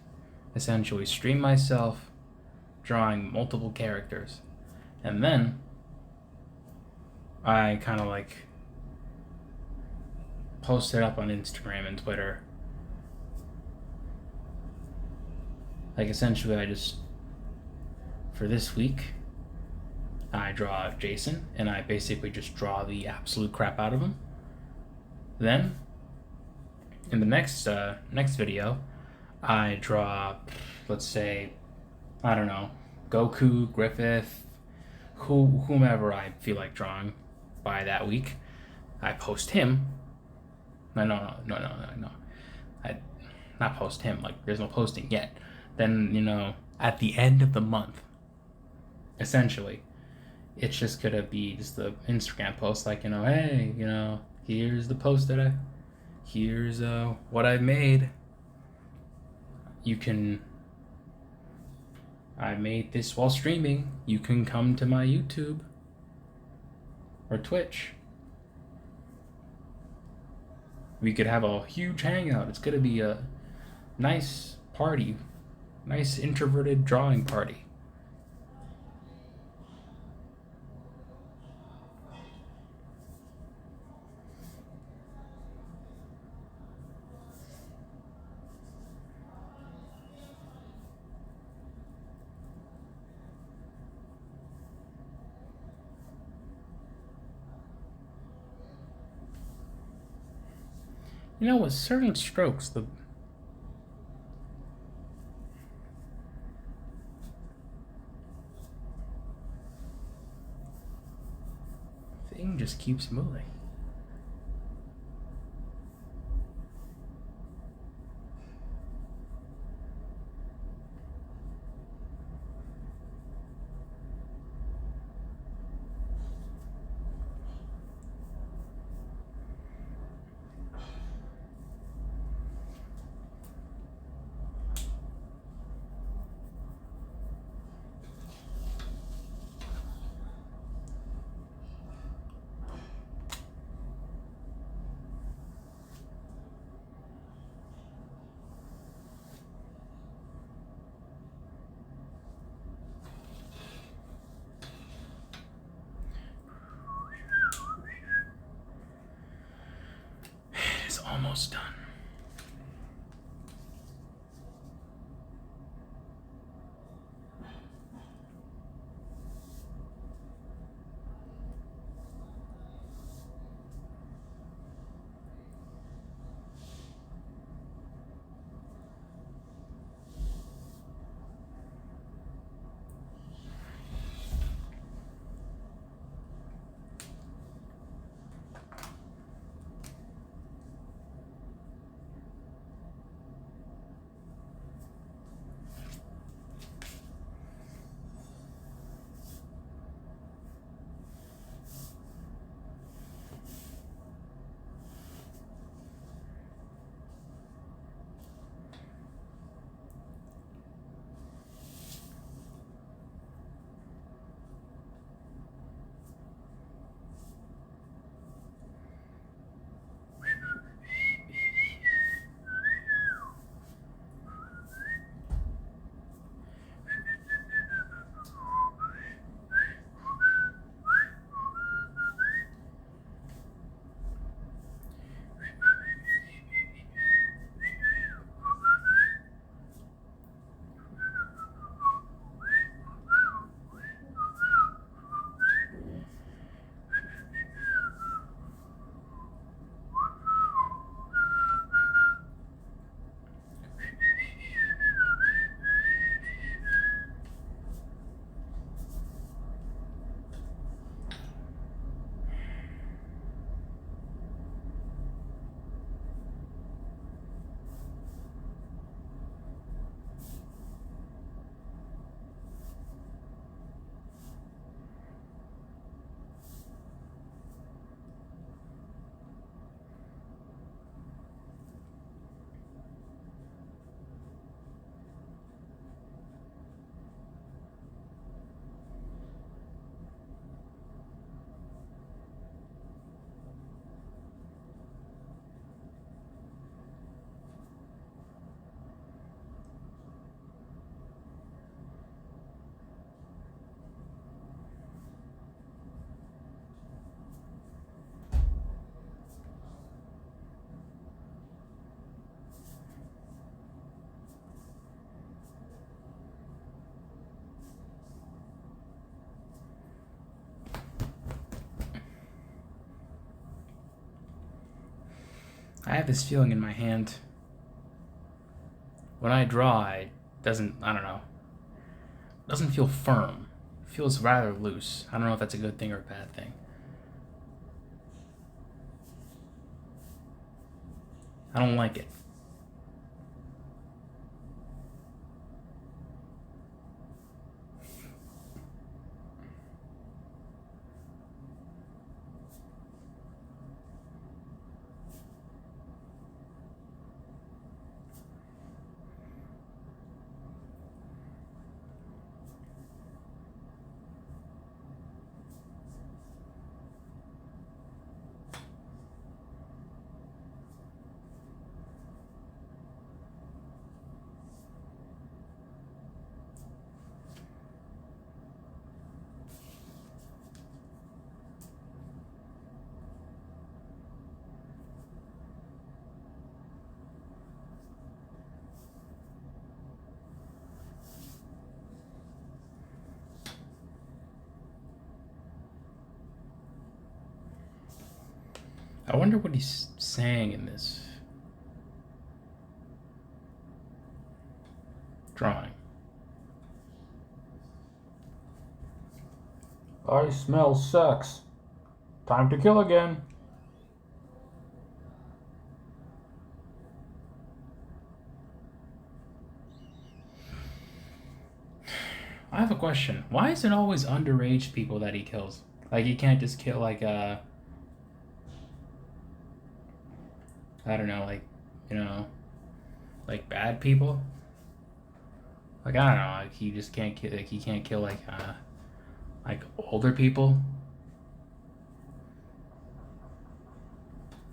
essentially stream myself drawing multiple characters, and then I kind of like post it up on Instagram and Twitter. Like essentially, I just for this week I draw Jason, and I basically just draw the absolute crap out of him. Then, in the next video, I draw, let's say, I don't know, Goku, Griffith, whomever I feel like drawing by that week. I post him. No. I not post him. Like there's no posting yet. Then at the end of the month, essentially, it's just gonna be just the Instagram post like hey here's the post here's what I've made. I made this while streaming. You can come to my YouTube or Twitch. We could have a huge hangout. It's gonna be a nice party, nice introverted drawing party. With certain strokes, the thing just keeps moving. It's almost done. I have this feeling in my hand. When I draw, it doesn't, I don't know, it doesn't feel firm. It feels rather loose. I don't know if that's a good thing or a bad thing. I don't like it. I wonder what he's saying in this drawing. I smell sex. Time to kill again. I have a question. Why is it always underage people that he kills? Like, he can't just kill, like, I don't know, like, you know, like bad people? Like, I don't know, like, he just can't kill, like, he can't kill, like older people?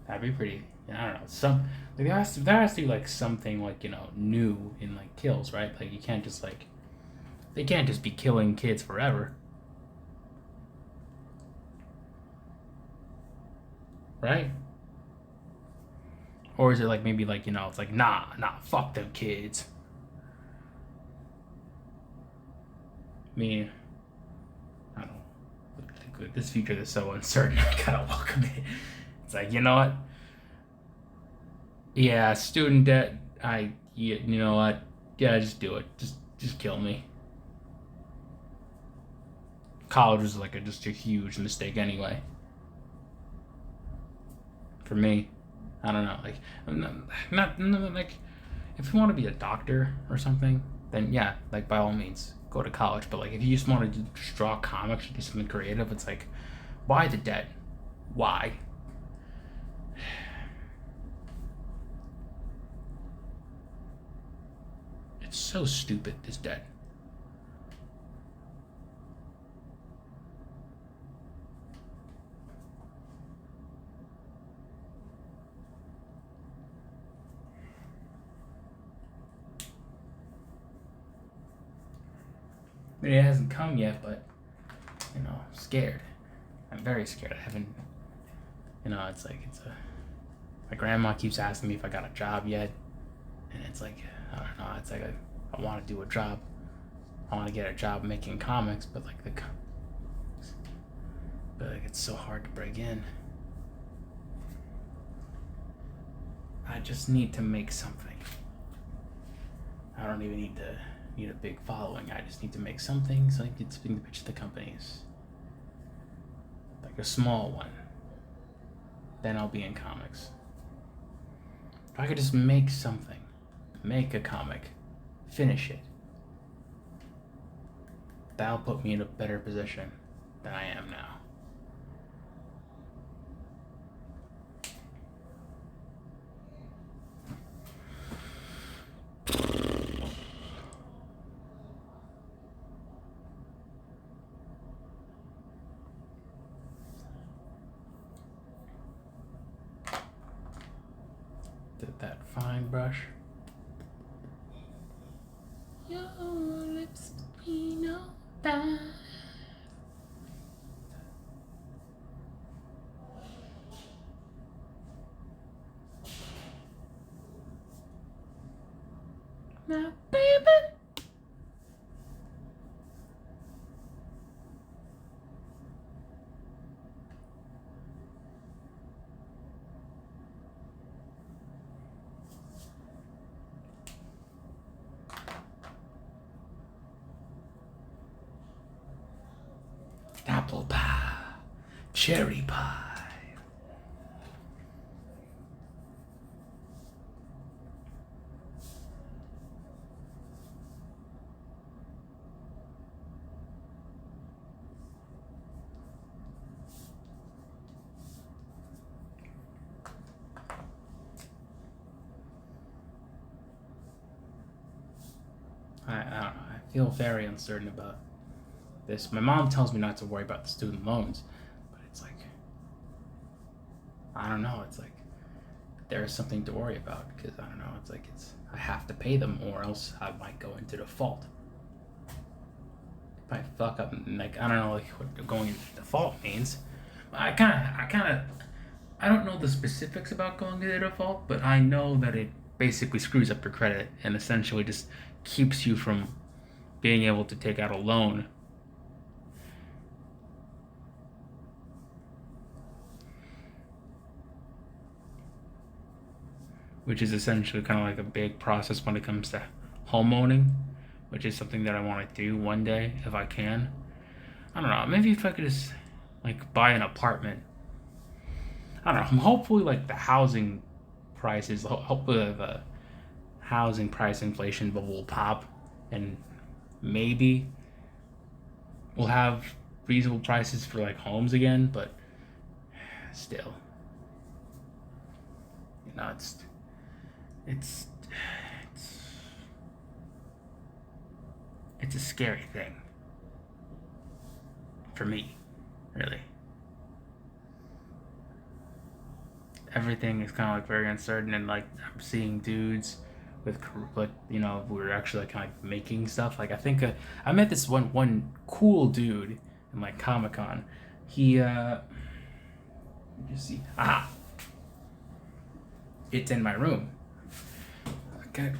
That'd be pretty, I don't know, like, there has to be, like, something, like, you know, new in, like, kills, right? Like, you can't just, like, they can't just be killing kids forever. Right? Or is it like maybe like, you know, it's like, nah, fuck them kids. I mean, I don't know. This future is so uncertain. I gotta welcome it. It's like, you know what? Yeah, student debt. You know what? Yeah, just do it. Just kill me. College was like just a huge mistake anyway. For me, I don't know. Like, not like, if you want to be a doctor or something, then yeah, like by all means, go to college. But like, if you just want to just draw comics or do something creative, it's like, why the debt? Why? It's so stupid, this debt. I mean, it hasn't come yet, but you know, I'm scared. I'm very scared. I haven't. You know, it's like my grandma keeps asking me if I got a job yet, and it's like, I don't know. It's like I want to do a job. I want to get a job making comics, but like it's so hard to break in. I just need to make something. I don't even need a big following. I just need to make something so I can spin the pitch to the companies. Like a small one. Then I'll be in comics. If I could just make something, make a comic, finish it, that'll put me in a better position than I am now. Did that fine brush. Your lips, we know that. Now, baby. apple pie, cherry pie. I don't know. I feel very uncertain about this. My mom tells me not to worry about the student loans, but it's like, I don't know. It's like there's something to worry about because I don't know. It's like I have to pay them or else I might go into default. If I fuck up, like I don't know, like what going into default means. I don't know the specifics about going into default, but I know that it basically screws up your credit and essentially just keeps you from being able to take out a loan. Which is essentially kind of like a big process when it comes to homeowning, which is something that I want to do one day if I can. I don't know, maybe if I could just like buy an apartment. I don't know, hopefully like the housing prices, hopefully the housing price inflation bubble will pop and maybe we'll have reasonable prices for like homes again, but still, you know, it's a scary thing for me, really. Everything is kind of like very uncertain, and like I'm seeing dudes with like we're actually like kind of like making stuff. Like I think I met this one cool dude in like Comic-Con. He let me just see. It's in my room. Okay.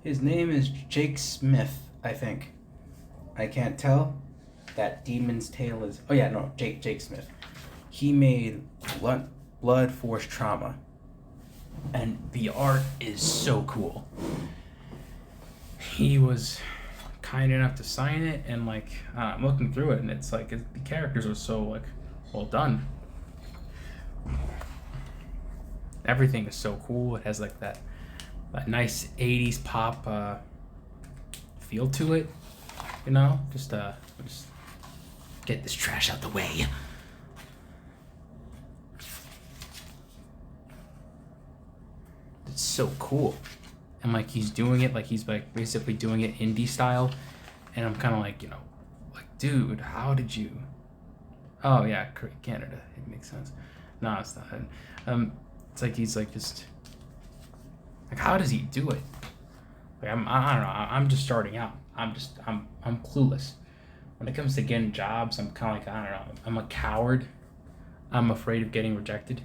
His name is Jake Smith, I think. I can't tell. That Demon's Tale is. Oh yeah, no, Jake Smith. He made Blood Force Trauma, and the art is so cool. He was kind enough to sign it, and like I'm looking through it, and it's like the characters are so like well done. Everything is so cool. It has like that nice 80s pop feel to it, you know. Just get this trash out the way. It's so cool, and like he's doing it like he's like basically doing it indie style, and I'm kind of like like dude, how did you? Oh yeah, Canada. It makes sense. No, it's not. It's like he's like just like how does he do it? Like I don't know. I'm just starting out. I'm clueless. When it comes to getting jobs, I'm kind of like I don't know. I'm a coward. I'm afraid of getting rejected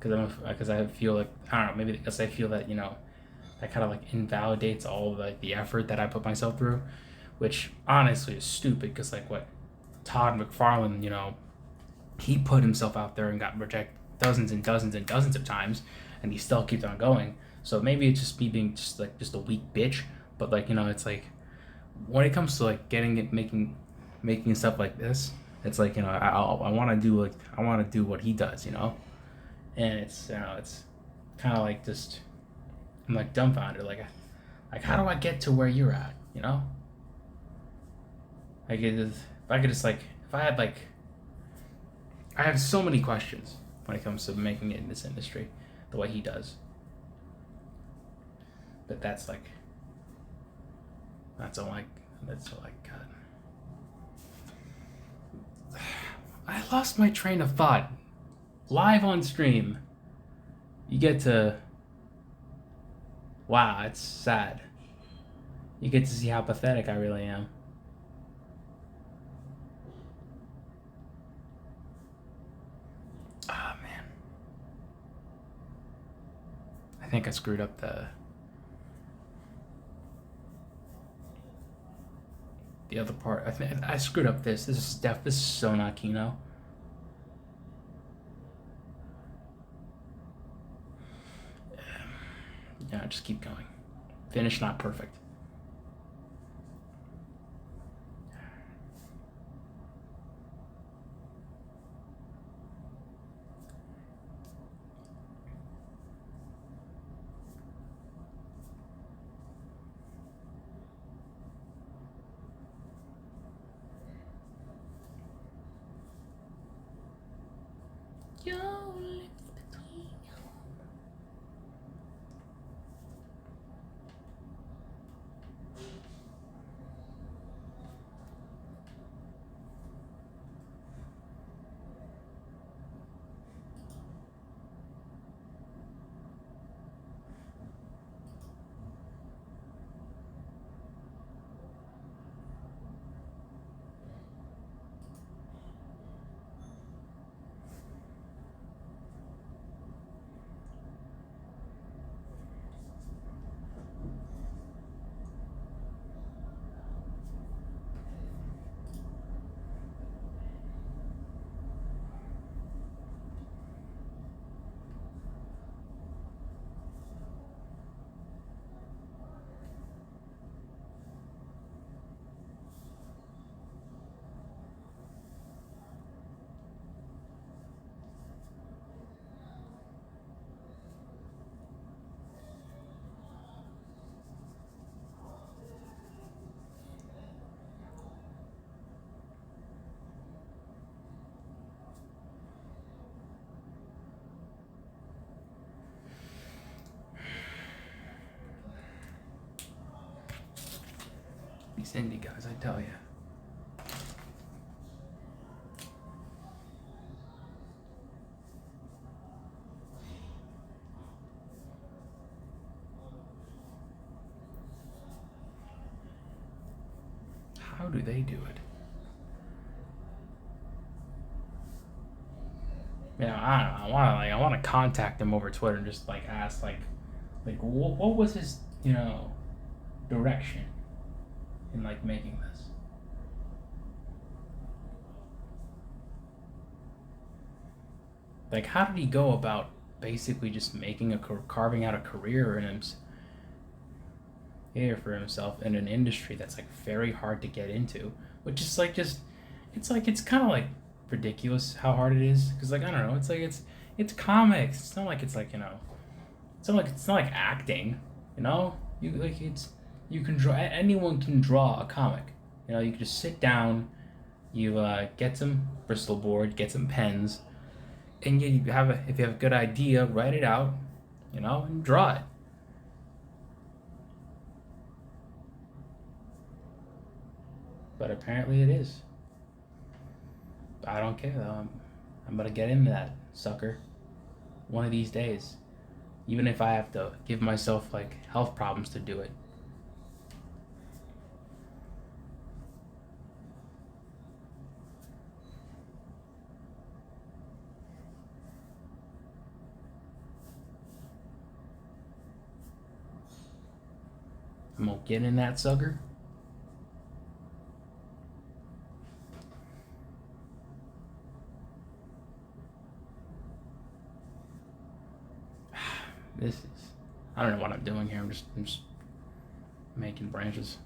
because I feel like I don't know. Maybe because I feel that that kind of like invalidates all of like the effort that I put myself through, which honestly is stupid. Because like what Todd McFarlane, he put himself out there and got rejected dozens and dozens and dozens of times, and he still keeps on going. So maybe it's just me being just a weak bitch. But like it's like when it comes to like making stuff like this, it's like I want to do what he does, and it's it's kind of like just I'm like dumbfounded, like how do I get to where you're at, like if I could just like if I had like I have so many questions when it comes to making it in this industry the way he does, but that's all I got. I lost my train of thought. Live on stream. You get to... Wow, it's sad. You get to see how pathetic I really am. Ah, man. I think I screwed up the other part. I think I screwed up this. This is so not Kino. Yeah, just keep going. Finish not perfect. Your lips between your... These indie guys, I tell you. How do they do it? Yeah, I don't know. I want to contact him over Twitter and just like ask what was his direction in like making this. Like, how did he go about basically just making carving out a career in him here for himself in an industry that's like very hard to get into, which is like just it's kind of like ridiculous how hard it is because like I don't know, it's comics. It's not like it's like it's not like acting, you like you can draw, anyone can draw a comic, you can just sit down, you get some Bristol board, get some pens, and you have if you have a good idea, write it out, and draw it. But apparently it is. I don't care though. I'm gonna get into that sucker one of these days, even if I have to give myself like health problems to do it. I'm gonna get in that sucker. This is, I don't know what I'm doing here. I'm just making branches.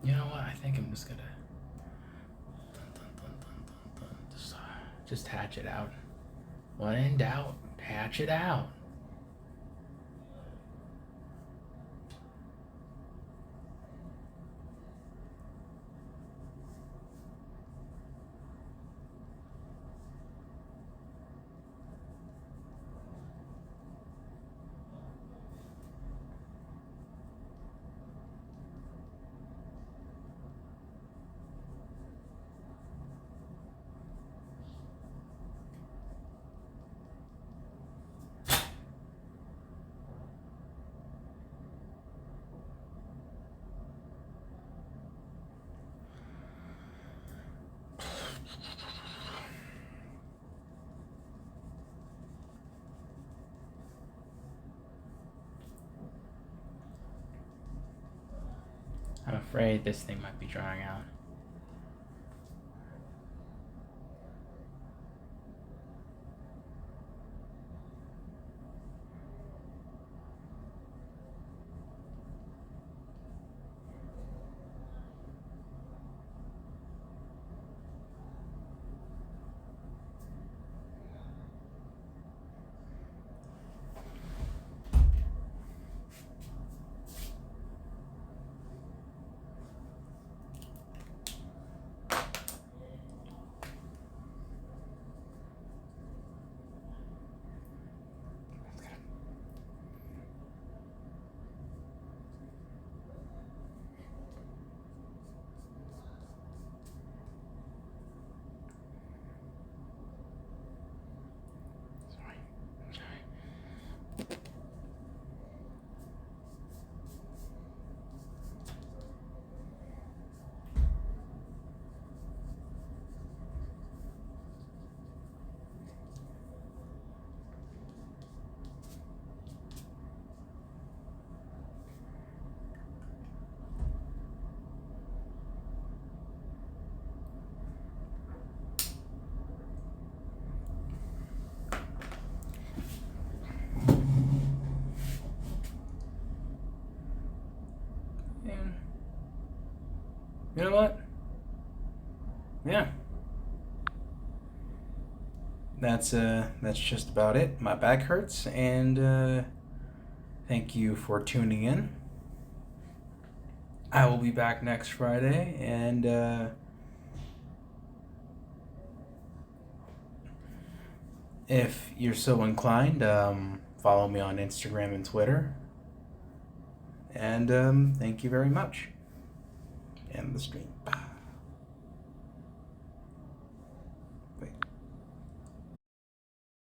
You know what? I think I'm just gonna just hatch it out. When in doubt, hatch it out. I'm afraid this thing might be drying out. And you know what? Yeah. That's just about it. My back hurts, and thank you for tuning in. I will be back next Friday, and if you're so inclined, follow me on Instagram and Twitter. And thank you very much. End the stream. Bye.